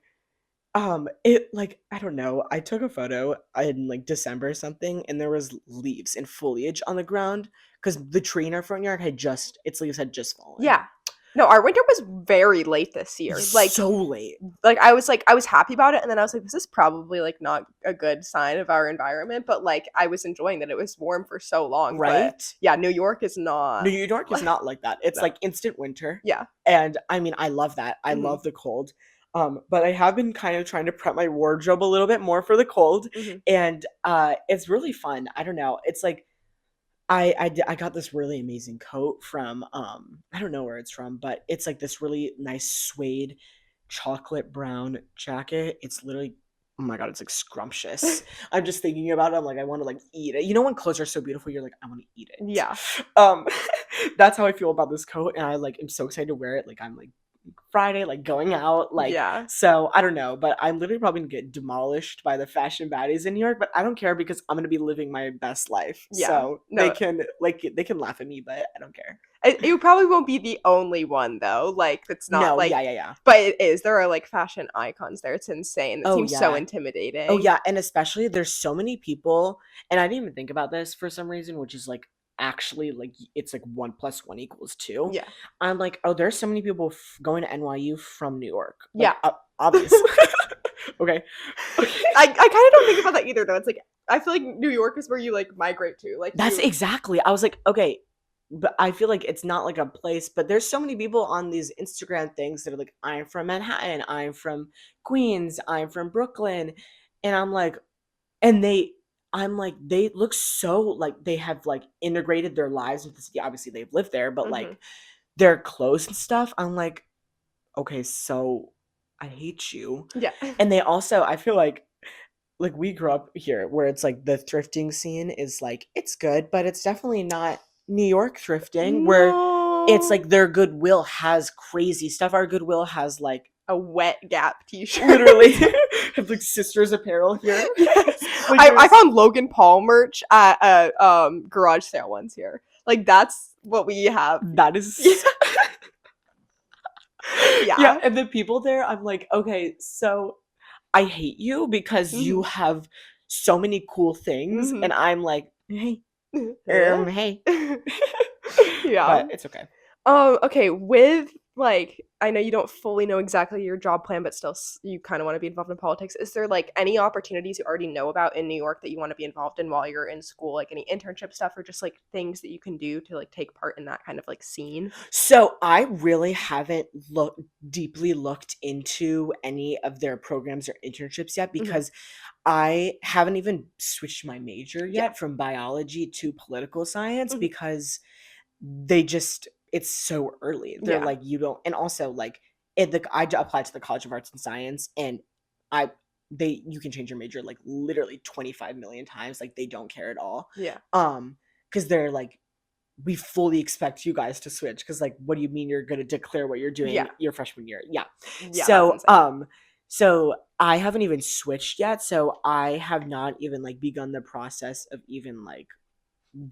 it like, I don't know. I took a photo in like December or something, and there was leaves and foliage on the ground because the tree in our front yard its leaves had just fallen. Yeah. No, our winter was very late this year. Like, so late. I was happy about it, and then I was like, this is probably like not a good sign of our environment, but like I was enjoying that it was warm for so long. Right? But yeah, New York is not. New York is not like that. It's No. like instant winter. Yeah. And I mean, I love that. I Mhm. love the cold. But I have been kind of trying to prep my wardrobe a little bit more for the cold. Mhm. And it's really fun. I don't know. It's like I got this really amazing coat from I don't know where it's from, but it's like this really nice suede chocolate brown jacket. It's literally, oh my God, it's like scrumptious. I'm just thinking about it. I'm like, I want to like eat it. You know, when clothes are so beautiful, you're like, I want to eat it. Yeah. That's how I feel about this coat, and I like am so excited to wear it. Like I'm like Friday, like going out, like Yeah. so I don't know, but I'm literally probably gonna get demolished by the fashion baddies in New York, but I don't care because I'm gonna be living my best life. Yeah. So No. they can laugh at me, but I don't care. It probably won't be the only one though. Like it's not No, like yeah. but it is. There are like fashion icons there. It's insane. It Oh, seems so yeah. intimidating. Oh yeah, and especially there's so many people, and I didn't even think about this for some reason, which is like actually like it's like 1+1 = 2. Yeah. I'm like, oh, there's so many people going to NYU from New York. Like, Yeah. Obviously. Okay. I kind of don't think about that either, though. It's like, I feel like New York is where you like migrate to. Like, That's exactly. I was like, okay, but I feel like it's not like a place, but there's so many people on these Instagram things that are like, I'm from Manhattan, I'm from Queens, I'm from Brooklyn. And I'm like, they look so like they have like integrated their lives with the city. Obviously, they've lived there, but like their clothes and stuff. I'm like, okay, so I hate you. Yeah. And they also, I feel like we grew up here where it's like the thrifting scene is like it's good, but it's definitely not New York thrifting where it's like their Goodwill has crazy stuff. Our Goodwill has like a wet Gap t-shirt. literally have like sisters apparel here. Yes. Like, I found Logan Paul merch at a garage sale once here. Like, that's what we have. that is Yeah. yeah. And the people there, I'm like, okay, so I hate you because you have so many cool things, and I'm like, hey, hey. Yeah. But it's okay. Okay, with like, I know you don't fully know exactly your job plan, but still you kind of want to be involved in politics. Is there like any opportunities you already know about in New York that you want to be involved in while you're in school, like any internship stuff or just like things that you can do to like take part in that kind of like scene? So I really haven't deeply looked into any of their programs or internships yet because I haven't even switched my major yet from biology to political science because they just it's so early. They're like, you don't, and also like I applied to the College of Arts and Science, and you can change your major like literally 25 million times. Like they don't care at all. Yeah. Because they're like, we fully expect you guys to switch. Because like, what do you mean you're going to declare what you're doing your freshman year? Yeah. So so I haven't even switched yet. So I have not even like begun the process of even like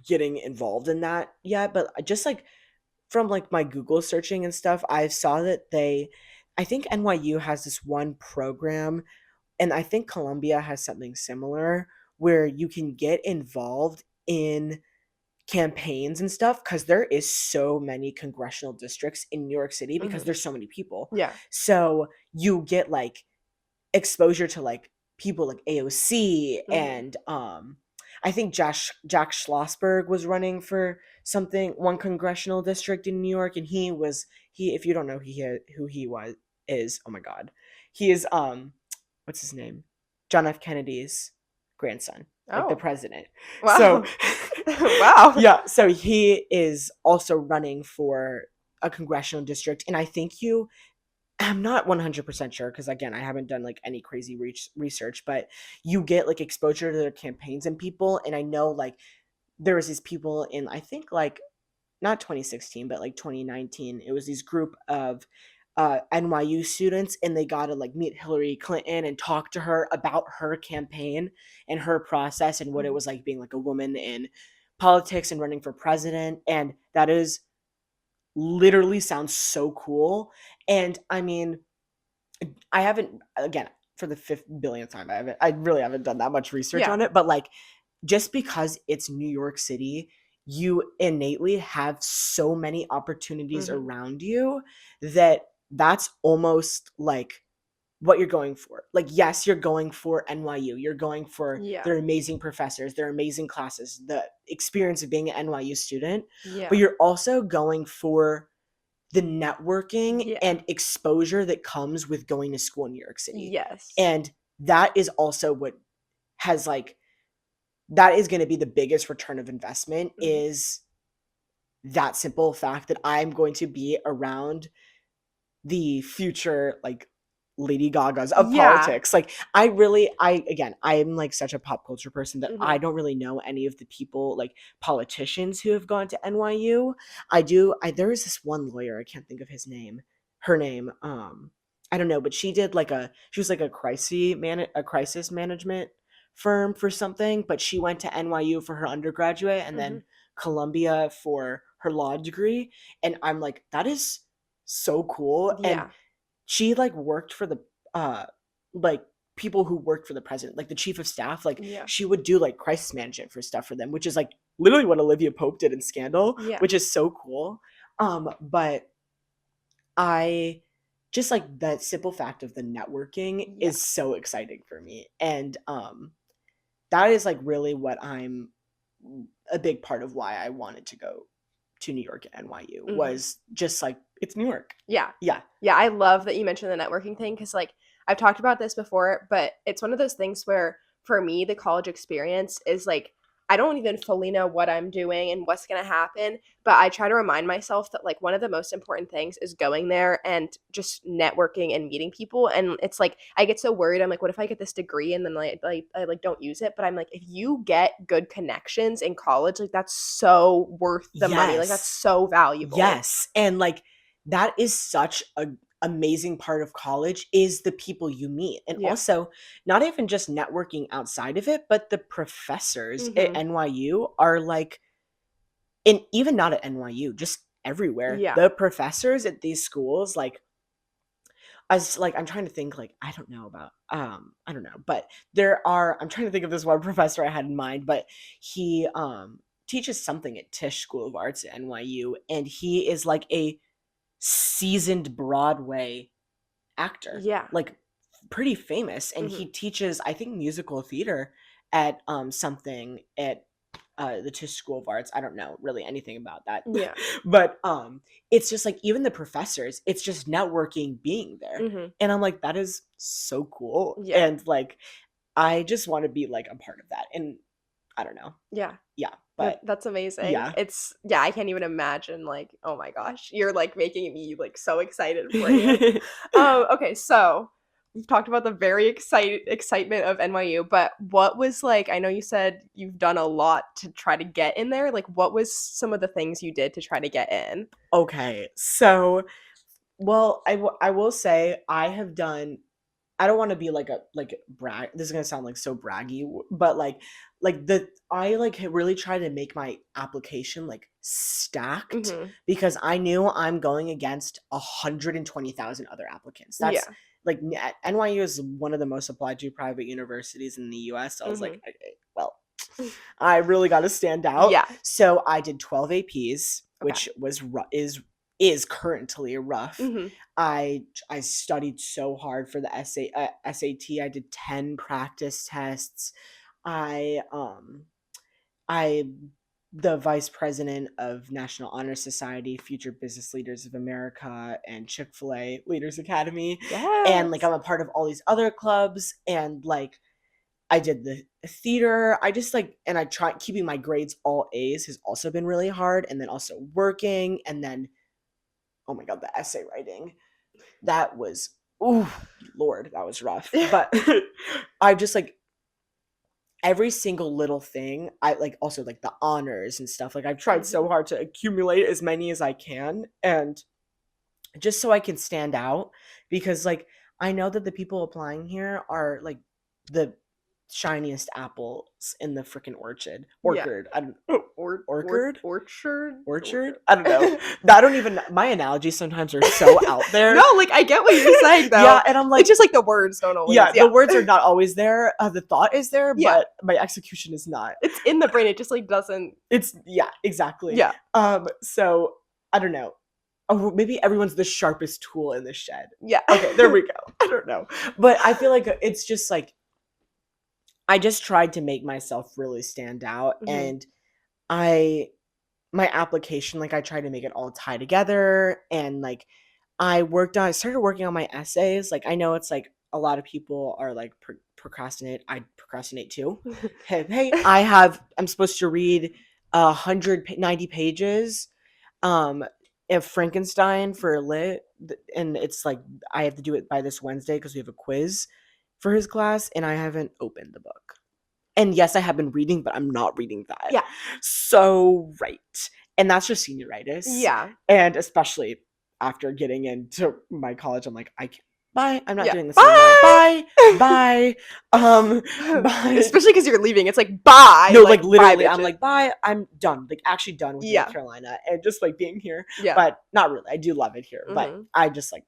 getting involved in that yet. But just like from like my Google searching and stuff, I saw that I think NYU has this one program, and I think Columbia has something similar where you can get involved in campaigns and stuff because there is so many congressional districts in New York City because there's so many people. Yeah. So you get like exposure to like people like AOC and I think Jack Schlossberg was running for one congressional district in New York, and he if you don't know who he is, oh my god, he is what's his name, John F. Kennedy's grandson, like the president. Wow. So wow. Yeah, so he is also running for a congressional district, and I think I'm not 100% sure because again, I haven't done like any crazy research, but you get like exposure to their campaigns and people. And I know like there was these people in, I think like not 2016, but like 2019, it was these group of NYU students, and they got to like meet Hillary Clinton and talk to her about her campaign and her process and what it was like being like a woman in politics and running for president. And that is literally sounds so cool. And I mean, I haven't, again, for the 5th billionth time, I really haven't done that much research on it, but like just because it's New York City, you innately have so many opportunities around you that's almost like what you're going for. Like, yes, you're going for NYU. You're going for their amazing professors, their amazing classes, the experience of being an NYU student. But you're also going for the networking and exposure that comes with going to school in New York City. Yes. And that is also what has like, that is going to be the biggest return of investment is that simple fact that I'm going to be around the future, like, Lady Gaga's of politics. Like I'm like such a pop culture person that I don't really know any of the people, like politicians who have gone to NYU. There is this one lawyer, I can't think of her name. I don't know, but she was like a crisis management firm for something, but she went to NYU for her undergraduate and then Columbia for her law degree. And I'm like, that is so cool. And she like worked for the like people who worked for the president, like the chief of staff. Like she would do like crisis management for stuff for them, which is like literally what Olivia Pope did in Scandal, Yeah. which is so cool. But I just like that simple fact of the networking Yeah. is so exciting for me. And that is like really what I'm a big part of why I wanted to go to New York and NYU was just like it's New York. Yeah. Yeah. Yeah, I love that you mentioned the networking thing because, like, I've talked about this before, but it's one of those things where, for me, the college experience is, like, I don't even fully know what I'm doing and what's going to happen, but I try to remind myself that, like, one of the most important things is going there and just networking and meeting people, and it's, like, I get so worried. I'm like, what if I get this degree and then, I don't use it? But I'm like, if you get good connections in college, like, that's so worth the money. Like, that's Yes. so valuable. Yes. And like that is such a amazing part of college is the people you meet. And Yeah. also not even just networking outside of it, but the professors at Mhm. NYU are like, and even not at NYU, just everywhere. Yeah. The professors at these schools, like I'm trying to think, like, I don't know about I don't know, but I'm trying to think of this one professor I had in mind, but he teaches something at Tisch School of Arts at NYU, and he is like a seasoned Broadway actor. Yeah. Like pretty famous. And Mhm. he teaches, I think, musical theater at something at the Tisch School of Arts. I don't know really anything about that. Yeah. But it's just like even the professors, it's just networking being there. Mhm. And I'm like, that is so cool. Yeah. And like I just want to be like a part of that. And I don't know. Yeah. Yeah. But That's amazing. yeah. I can't even imagine, like, oh my gosh, you're like making me like so excited for you. Okay, so we've talked about the very excitement of NYU, but what was like, I know you said you've done a lot to try to get in there. Like, what was some of the things you did to try to get in? Okay. So well, I will say I have done I don't want to be like a brag. This is gonna sound like so braggy, but I like really try to make my application like stacked Mhm. because I knew I'm going against 120,000 other applicants. That's Yeah. like NYU is one of the most applied to private universities in the U.S. So I was like, Mhm. okay, well, I really got to stand out. Yeah. So I did 12 APs, Okay. which is currently rough. Mhm. I studied so hard for the SAT. I did 10 practice tests. I the vice president of National Honor Society, Future Business Leaders of America, and Chick-fil-A Leaders Academy. And like Yes. I'm a part of all these other clubs, and like I did the theater. I just like, and I try keeping my grades all A's has also been really hard. And then also working, and then oh my god, the essay writing. That was, ooh, Lord, that was rough. But I just like every single little thing. I like also like the honors and stuff. Like I've tried so hard to accumulate as many as I can, and just so I can stand out because like I know that the people applying here are like the shiniest apples in the freaking Yeah. orchard. I don't Orchard? orchard. I don't know. I don't even. My analogies sometimes are so out there. No, like I get what you're saying though. Yeah, and I'm like, It's just like the words don't always. yeah, the words are not always there. The thought is there, Yeah. but my execution is not. It's in the brain. It just like doesn't. It's exactly. Yeah. So I don't know. Oh, maybe everyone's the sharpest tool in the shed. Yeah. Okay, there we go. I don't know. But I feel like it's just like I just tried to make myself really stand out, and my application, like I tried to make it all tie together, and like I started working on my essays. Like I know it's like a lot of people are like procrastinate. I procrastinate too. Hey, I'm supposed to read 190 pages of Frankenstein for lit, and it's like I have to do it by this Wednesday because we have a quiz for his class, and I haven't opened the book. And yes, I have been reading, but I'm not reading that. Yeah. So right. And that's just senioritis. Yeah. And especially after getting into my college, I'm like, I can't. Bye. I'm not Yeah. doing this Bye! anymore. Bye. Bye. Especially because you're leaving. It's like bye. No, like literally, bye, I'm like, bye. I'm done. Like actually done with Yeah. North Carolina and just like being here. Yeah. But not really. I do love it here. But Mhm. I just like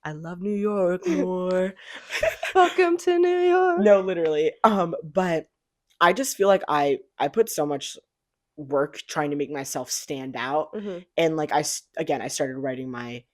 I love New York more. Welcome to New York. No, literally. But I just feel like I put so much work trying to make myself stand out. Mhm. And like I started writing my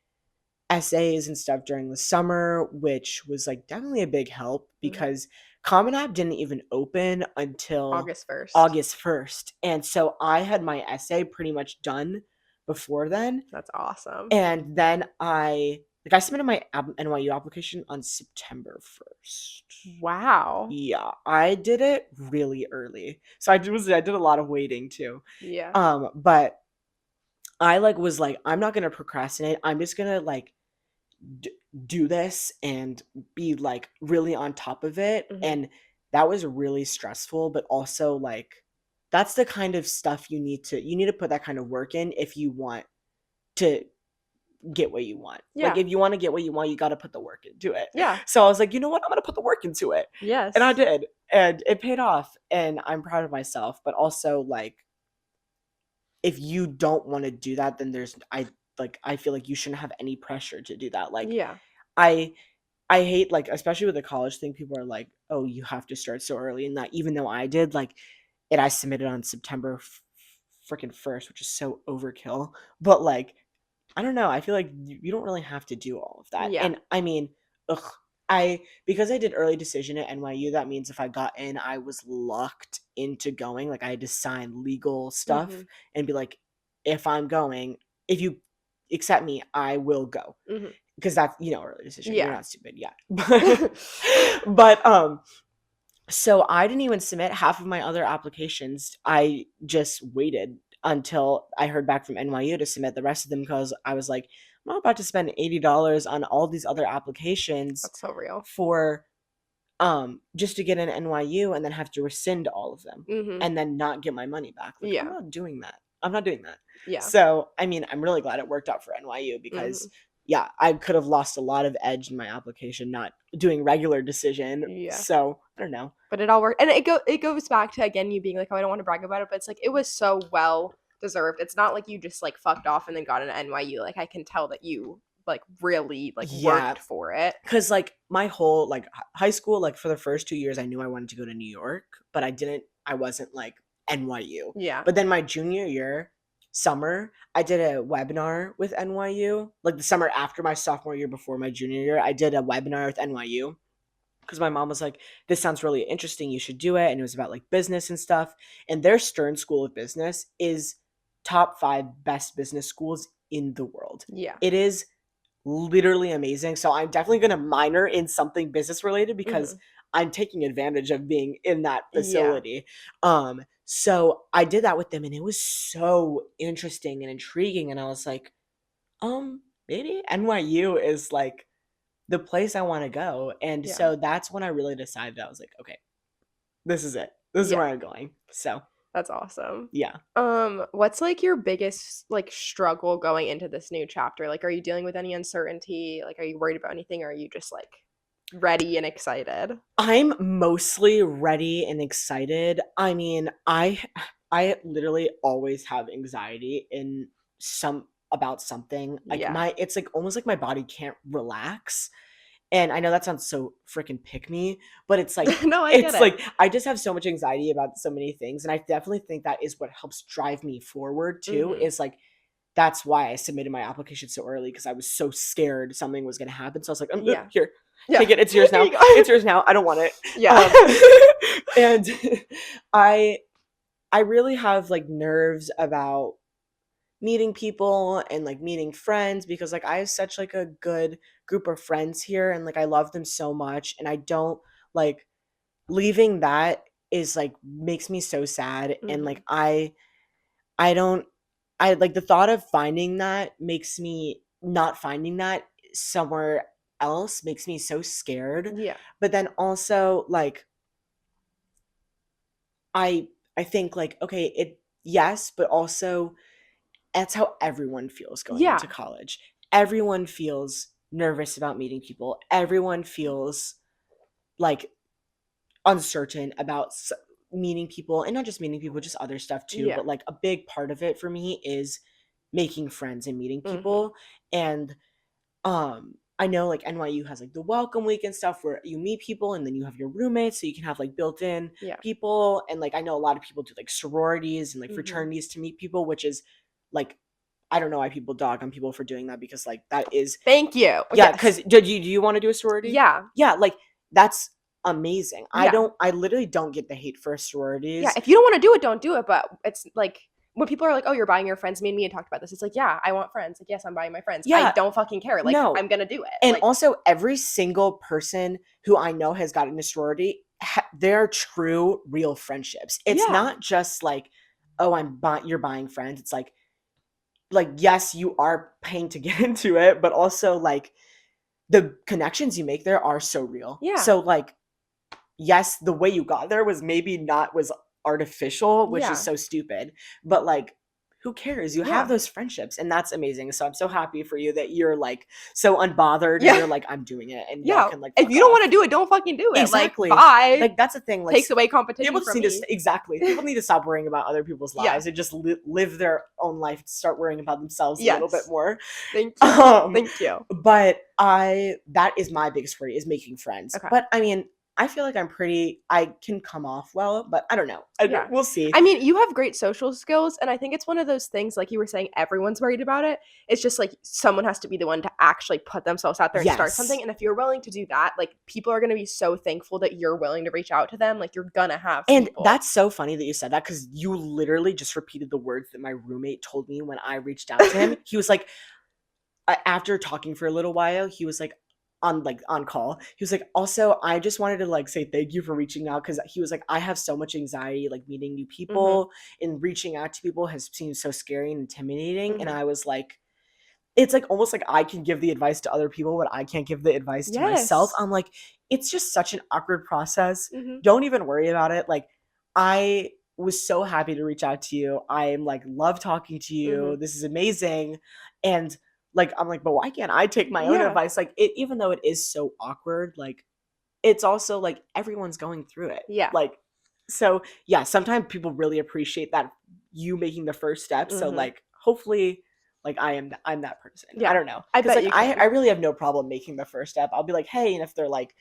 essays and stuff during the summer, which was like definitely a big help because Common App didn't even open until August 1st. August 1st. And so I had my essay pretty much done before then. That's awesome. And then I submitted my NYU application on September 1st. Wow. Yeah, I did it really early. So I did a lot of waiting too. Yeah. But I was like, I'm not gonna procrastinate. I'm just gonna like do this and be like really on top of it. And that was really stressful, but also like that's the kind of stuff you need to put that kind of work in if you want to get what you want. Like Yeah. if you want to get what you want, you got to put the work into it. Yeah. So I was like, you know what? I'm going to put the work into it. Yes. And I did. And it paid off. And I'm proud of myself. But also like, if you don't want to do that, then I feel like you shouldn't have any pressure to do that. Like, Yeah. I hate, like, especially with the college thing, people are like, oh, you have to start so early. And that even though I did, like, I submitted on September freaking 1st, which is so overkill. But like, I don't know. I feel like you don't really have to do all of that. Yeah. And I mean, because I did early decision at NYU, that means if I got in, I was locked into going. Like I had to sign legal stuff and be like, if I'm going, if you accept me, I will go. Because that's, early decision. Yeah. You're not stupid. Yeah. But so I didn't even submit half of my other applications. I just waited until I heard back from NYU to submit the rest of them because I was like, I'm not about to spend $80 on all these other applications. That's so real. For just to get an NYU and then have to rescind all of them and then not get my money back. Like, I'm not doing that. Yeah. So, I mean, I'm really glad it worked out for NYU because yeah, I could have lost a lot of edge in my application not doing regular decision. Yeah. So, I don't know. But it all worked. And it goes back to, again, you being like, oh, I don't want to brag about it, but it's like, it was so well deserved. It's not like you just like fucked off and then got an NYU. Like, I can tell that you like really like worked for it. Because like my whole like high school, like for the first 2 years, I knew I wanted to go to New York, but I wasn't like NYU. Yeah. But then my junior year, summer, I did a webinar with NYU. Like the summer after my sophomore year, before my junior year, I did a webinar with NYU because my mom was like, this sounds really interesting, you should do it. And it was about like business and stuff. And their Stern School of Business is top 5 best business schools in the world. Yeah. It is literally amazing. So I'm definitely going to minor in something business related because I'm taking advantage of being in that facility. So I did that with them and it was so interesting and intriguing. And I was like, maybe NYU is like the place I want to go. And so that's when I really decided. I was like, okay, this is it. This is where I'm going. So that's awesome. Yeah. What's like your biggest like struggle going into this new chapter? Like, are you dealing with any uncertainty? Like, are you worried about anything? Or are you just like ready and excited? I'm mostly ready and excited. I mean, I literally always have anxiety about something. Like it's like almost like my body can't relax. And I know that sounds so freaking pick me, but it's like, no, I get it. Like, I just have so much anxiety about so many things. And I definitely think that is what helps drive me forward too, is like, that's why I submitted my application so early, because I was so scared something was going to happen. So I was like, here, take it. It's yours now. It's yours now. I don't want it. Yeah. And I really have like nerves about meeting people and like meeting friends, because like I have such like a good group of friends here and like I love them so much, and I don't like leaving that is like makes me so sad. And like I like the thought of finding that makes me not finding that somewhere else makes me so scared. Yeah. But then also like I think like, okay, yes, but also that's how everyone feels going into college. Everyone feels nervous about meeting people. Everyone feels like uncertain about meeting people, and not just meeting people, just other stuff too. But like a big part of it for me is making friends and meeting people. And I know like NYU has like the welcome week and stuff where you meet people and then you have your roommates, so you can have like built-in Yeah. people. And like I know a lot of people do like sororities and like Mhm. fraternities to meet people, which is like I don't know why people dog on people for doing that, because like that is Thank you. yeah. Yes. Because do you want to do a sorority? Yeah. Yeah, like that's amazing. Yeah. I literally don't get the hate for sororities. Yeah, if you don't want to do it, don't do it. But it's like when people are like, "Oh, you're buying your friends." Me and Mia talked about this. It's like, yeah, I want friends. Like, yes, I'm buying my friends. I Yeah. don't fucking care. Like, No. I'm gonna do it. And like, also, every single person who I know has gotten a sorority, they're true, real friendships. It's Yeah. not just like, oh, you're buying friends. It's like, yes, you are paying to get into it, but also like the connections you make there are so real. Yeah. So like, yes, the way you got there was artificial, which Yeah. is so stupid, but like, who cares? You Yeah. have those friendships, and that's amazing. So I'm so happy for you that you're like so unbothered Yeah. and you're like, I'm doing it, and y'all yeah, can like if fuck you don't off. want to do it, don't fucking do it. Exactly. Like, bye. Like that's the thing. Like Takes away competition people just from need me. to exactly. People need to stop worrying about other people's Yeah. lives and just live their own life. Start worrying about themselves a little bit Yes. more. Thank you. Thank you. But that is my biggest worry, is making friends. Okay. But I mean, I feel like I can come off well, but I don't know. Yeah. We'll see. I mean, you have great social skills, and I think it's one of those things, like you were saying, everyone's worried about it. It's just like someone has to be the one to actually put themselves out there and start Yes. something. And if you're willing to do that, like people are going to be so thankful that you're willing to reach out to them. Like you're gonna have And people. that's so funny that you said that, because you literally just repeated the words that my roommate told me when I reached out to him. He was like, after talking for a little while, he was like, on call, he was like, also, I just wanted to like say thank you for reaching out, because he was like, I have so much anxiety like meeting new people, and reaching out to people has seemed so scary and intimidating. And I was like, it's like almost like I can give the advice to other people, but I can't give the advice to myself. Yes. I'm like, it's just such an awkward process. Mhm. Don't even worry about it. Like, I was so happy to reach out to you. I'm like, love talking to you. This is amazing. And like, I'm like, but why can't I take my own Yeah. advice? Like, even though it is so awkward, like, it's also like everyone's going through it. Yeah. Like, so yeah, sometimes people really appreciate that you making the first step. So like, hopefully, like I'm that person. Yeah. I don't know. I 'Cause, bet like you can. I really have no problem making the first step. I'll be like, hey, and if they're like,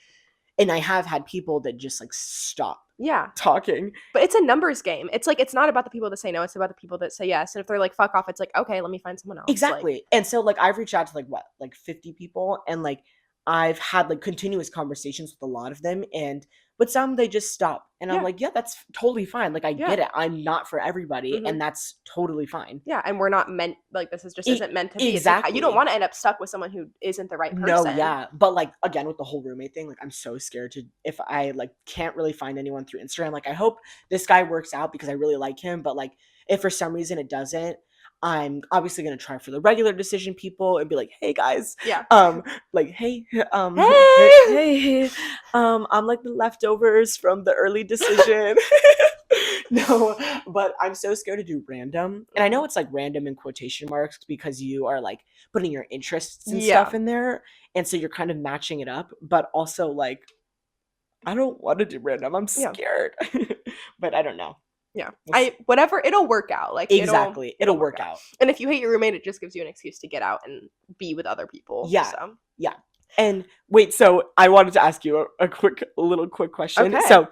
and I have had people that just like stop Yeah. talking. But it's a numbers game. It's like, it's not about the people that say no, it's about the people that say yes. And if they're like, fuck off, it's like, okay, let me find someone else. Exactly. Like, And so like I've reached out to like 50 people, and like I've had like continuous conversations with a lot of them, but some they just stop. And I'm Yeah. like, yeah, that's totally fine. Like I Yeah. get it. I'm not for everybody, Mhm. and that's totally fine. yeah. And we're not meant, like, this is just isn't meant to be. It's exactly. like, you don't want to end up stuck with someone who isn't the right person. No, yeah. But like again with the whole roommate thing, like I'm so scared to, if I like can't really find anyone through Instagram, like I hope this guy works out because I really like him. But like if for some reason it doesn't, I'm obviously gonna try for the regular decision people and be like, hey guys, Yeah. like hey, Hey! hey, I'm like the leftovers from the early decision. No, but I'm so scared to do random. And I know it's like random in quotation marks because you are like putting your interests and Yeah. stuff in there. And so you're kind of matching it up. But also like, I don't want to do random. I'm Yeah. scared. But I don't know. Yeah. We'll Whatever, it'll work out. Like, Exactly. It'll work out. And if you hate your roommate, it just gives you an excuse to get out and be with other people. Yeah. So. And wait, so I wanted to ask you a quick question. Okay. So,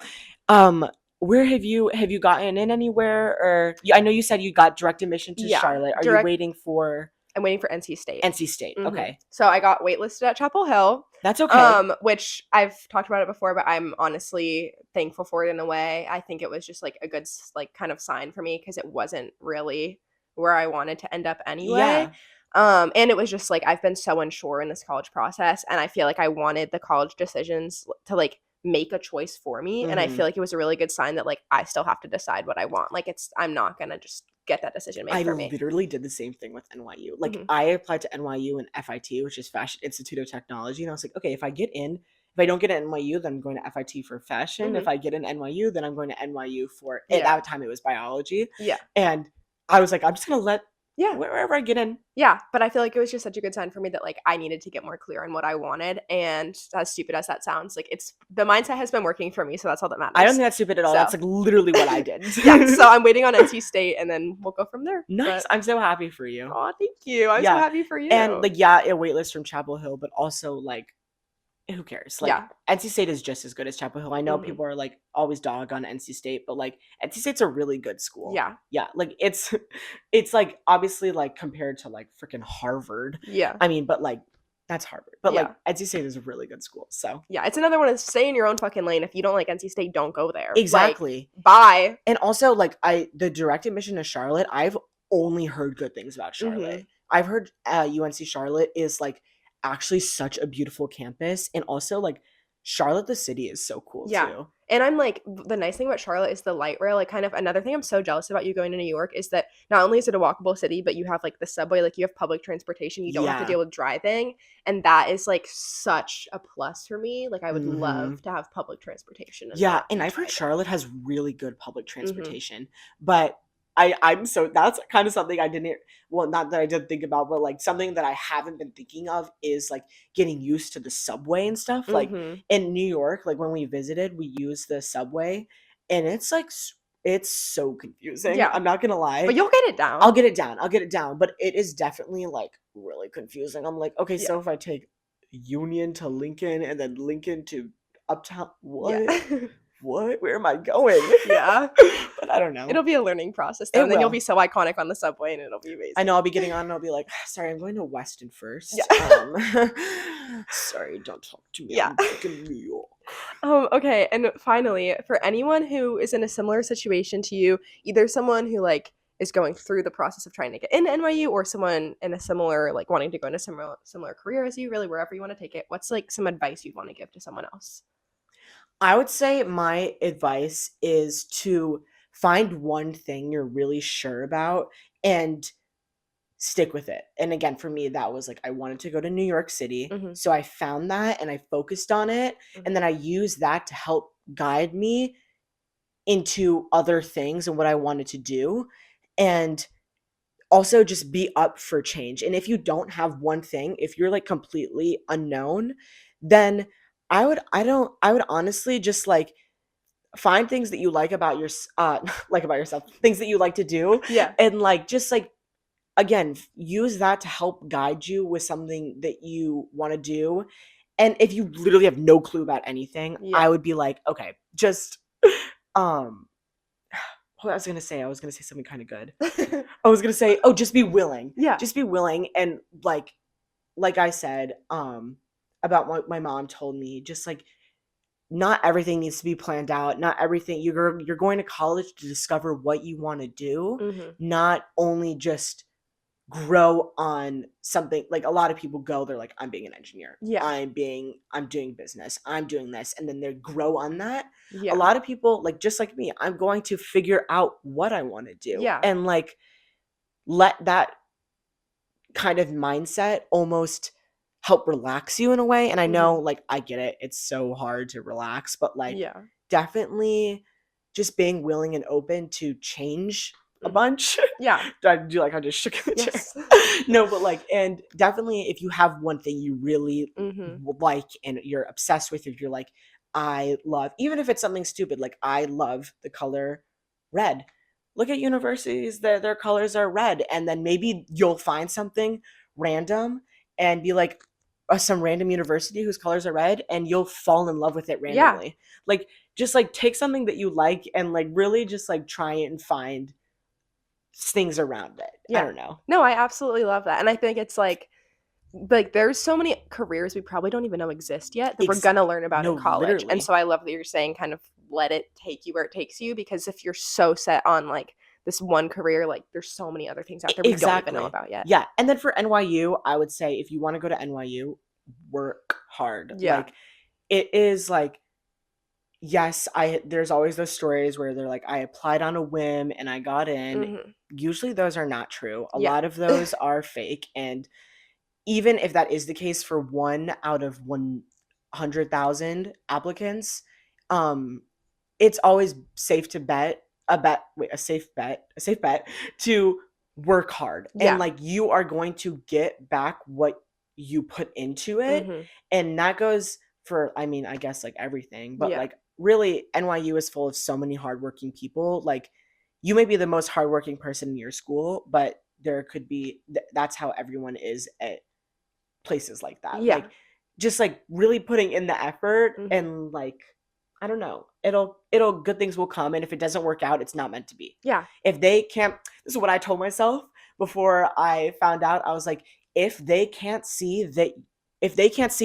where have you gotten in anywhere? Or I know you said you got direct admission to Yeah, Charlotte. Are you direct- waiting for I'm waiting for NC State. NC State? Mhm. Okay, So I got waitlisted at Chapel Hill. that's okay. Which I've talked about it before, but I'm honestly thankful for it in a way. I think it was just like a good like kind of sign for me because it wasn't really where I wanted to end up anyway. And it was just like I've been so unsure in this college process, and I feel like I wanted the college decisions to like make a choice for me, and I Mhm. feel like it was a really good sign that like I still have to decide what I want. Like I'm not gonna just get that decision made I for me. literally did the same thing with NYU. Like Mhm. I applied to NYU and FIT, which is Fashion Institute of Technology, and I was like, okay, if I don't get in NYU, then I'm going to FIT for fashion. Mhm. If I get in NYU, then I'm going to NYU for. Yeah. At that time, it was biology. Yeah. And I was like, I'm just gonna let Yeah. wherever I get in. Yeah, but I feel like it was just such a good sign for me that, like, I needed to get more clear on what I wanted, and as stupid as that sounds, like, it's the mindset has been working for me, so that's all that matters. I don't think that's stupid at all. So That's like literally what I did. yeah, so I'm waiting on NC State, and then we'll go from there. Nice. I'm so happy for you. Oh, thank you. I'm so Yeah. happy for you. And like, yeah, a waitlist from Chapel Hill, but also like, who cares? Like, Yeah. NC State is just as good as Chapel Hill. I know Mhm. people are like always dog on NC State, but like NC State's a really good school. Yeah. Yeah. Like it's like obviously like compared to like freaking Harvard. Yeah. I mean, but like that's Harvard. But like Yeah. NC State is a really good school. So Yeah, it's another one of stay in your own fucking lane. If you don't like NC State, don't go there. exactly. Like, bye. And also like the direct admission to Charlotte, I've only heard good things about Charlotte. I've heard UNC Charlotte is like actually such a beautiful campus, and also like Charlotte the city is so cool Yeah. too. And I'm like, the nice thing about Charlotte is the light rail. Like, kind of another thing I'm so jealous about you going to New York is that not only is it a walkable city, but you have like the subway, like you have public transportation. You don't have to Yeah. deal with driving. And that is like such a plus for me. Like, I would Mhm. love to have public transportation. Yeah, not and be I've heard driving. Charlotte has really good public transportation, but I'm so that's kind of something I didn't well, not that I didn't think about, but like something that I haven't been thinking of is like getting used to the subway and stuff. Like Mhm. in New York, like when we visited, we used the subway, and it's like it's so confusing. Yeah. I'm not gonna lie. But you'll get it down. I'll get it down. I'll get it down, but it is definitely like really confusing. I'm like, okay, so Yeah. if I take Union to Lincoln and then Lincoln to Uptown, what? Yeah. What? Where am I going? Yeah. But I don't know. It'll be a learning process, though. It And then you'll will. be so iconic on the subway, and it'll be amazing. I know I'll be getting on and I'll be like, sorry, I'm going to Weston first. Yeah. Sorry, don't talk to me. Yeah. I'm back in New York. Okay, and finally, for anyone who is in a similar situation to you, either someone who like is going through the process of trying to get into NYU, or someone in a similar like wanting to go in a similar career as you, really wherever you want to take it, what's like some advice you'd want to give to someone else? I would say my advice is to find one thing you're really sure about and stick with it. And again, for me, that was like I wanted to go to New York City. Mhm. So I found that and I focused on it. And then I used that to help guide me into other things and what I wanted to do. And also just be up for change. And if you don't have one thing, if you're like completely unknown, then I would honestly just like find things that you like about your like about yourself, things that you like to do, Yeah. and like just like again use that to help guide you with something that you want to do. And if you literally have no clue about anything, Yeah. I would be like, okay, just what I was gonna say something kind of good. I was gonna say, oh, just be willing. Yeah. Just be willing. And like I said, about what my mom told me, just like not everything needs to be planned out. Not everything you're going to college to discover what you want to do, Mhm. not only just grow on something. Like a lot of people go, they're like, I'm being an engineer. Yeah. I'm doing business. I'm doing this. And then they grow on that. Yeah. A lot of people, like just like me, I'm going to figure out what I want to do. Yeah. And like let that kind of mindset almost help relax you in a way. And I know like I get it. It's so hard to relax, but like Yeah. definitely just being willing and open to change a bunch. Yeah. I do like I just shook in the chair. Yes. No, but like, and definitely if you have one thing you really Mhm. like and you're obsessed with, if you're like, I love, even if it's something stupid, like I love the color red. Look at universities that their colors are red, and then maybe you'll find something random and be like, some random university whose colors are red, and you'll fall in love with it randomly. Like just like take something that you like and like really just like try it and find things around it. Yeah. I don't know. No, I absolutely love that. And I think it's like there's so many careers we probably don't even know exist yet that we're gonna learn about in college. Literally. And so I love that you're saying kind of let it take you where it takes you, because if you're so set on like this one career, like there's so many other things out there we don't even know about yet. Yeah. And then for NYU, I would say if you want to go to NYU, work hard. Yeah. Like it is like, yes, there's always those stories where they're like, I applied on a whim and I got in. Mhm. Usually those are not true. A Yeah. lot of those are fake. And even if that is the case for 1 out of 100,000 applicants, it's always safe to bet to work hard. Yeah. And like you are going to get back what you put into it. Mhm. And that goes for, I mean, I guess like everything, but Yeah. like really NYU is full of so many hardworking people. Like you may be the most hardworking person in your school, but there could be that's how everyone is at places like that. Yeah. Like just like really putting in the effort Mhm. and like I don't know. It'll good things will come, and if it doesn't work out, it's not meant to be. Yeah. If they can't, this is what I told myself before I found out. I was like, if they can't see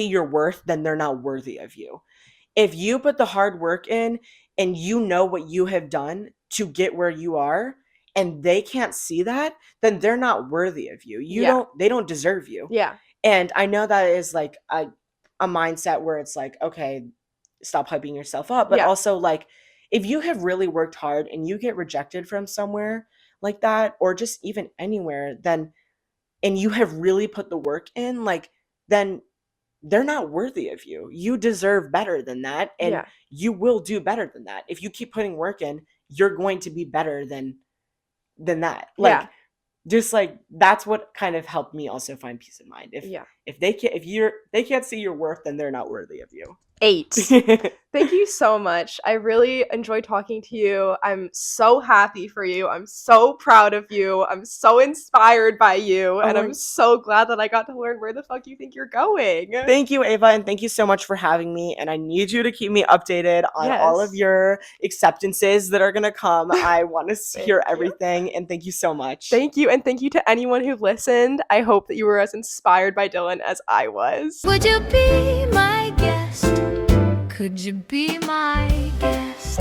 your worth, then they're not worthy of you. If you put the hard work in and you know what you have done to get where you are and they can't see that, then they're not worthy of you. Yeah. They don't deserve you. Yeah. And I know that is like a mindset where it's like, okay, stop hyping yourself up. But Yeah. also like if you have really worked hard and you get rejected from somewhere like that, or just even anywhere, then and you have really put the work in, like then they're not worthy of you. You deserve better than that. And Yeah. you will do better than that. If you keep putting work in, you're going to be better than that. Like Yeah. just like that's what kind of helped me also find peace of mind. Yeah. If they can't see your worth, then they're not worthy of you. 8. Thank you so much. I really enjoyed talking to you. I'm so happy for you. I'm so proud of you. I'm so inspired by you. And I'm so glad that I got to learn where the fuck you think you're going. Thank you, Ava, and thank you so much for having me. And I need you to keep me updated on all of Yes. your acceptances that are going to come. I want to Thank hear you. everything, and thank you so much. Thank you. And thank you to anyone who listened. I hope that you were as inspired by Dylan as I was. Would you be my guest? Could you be my guest?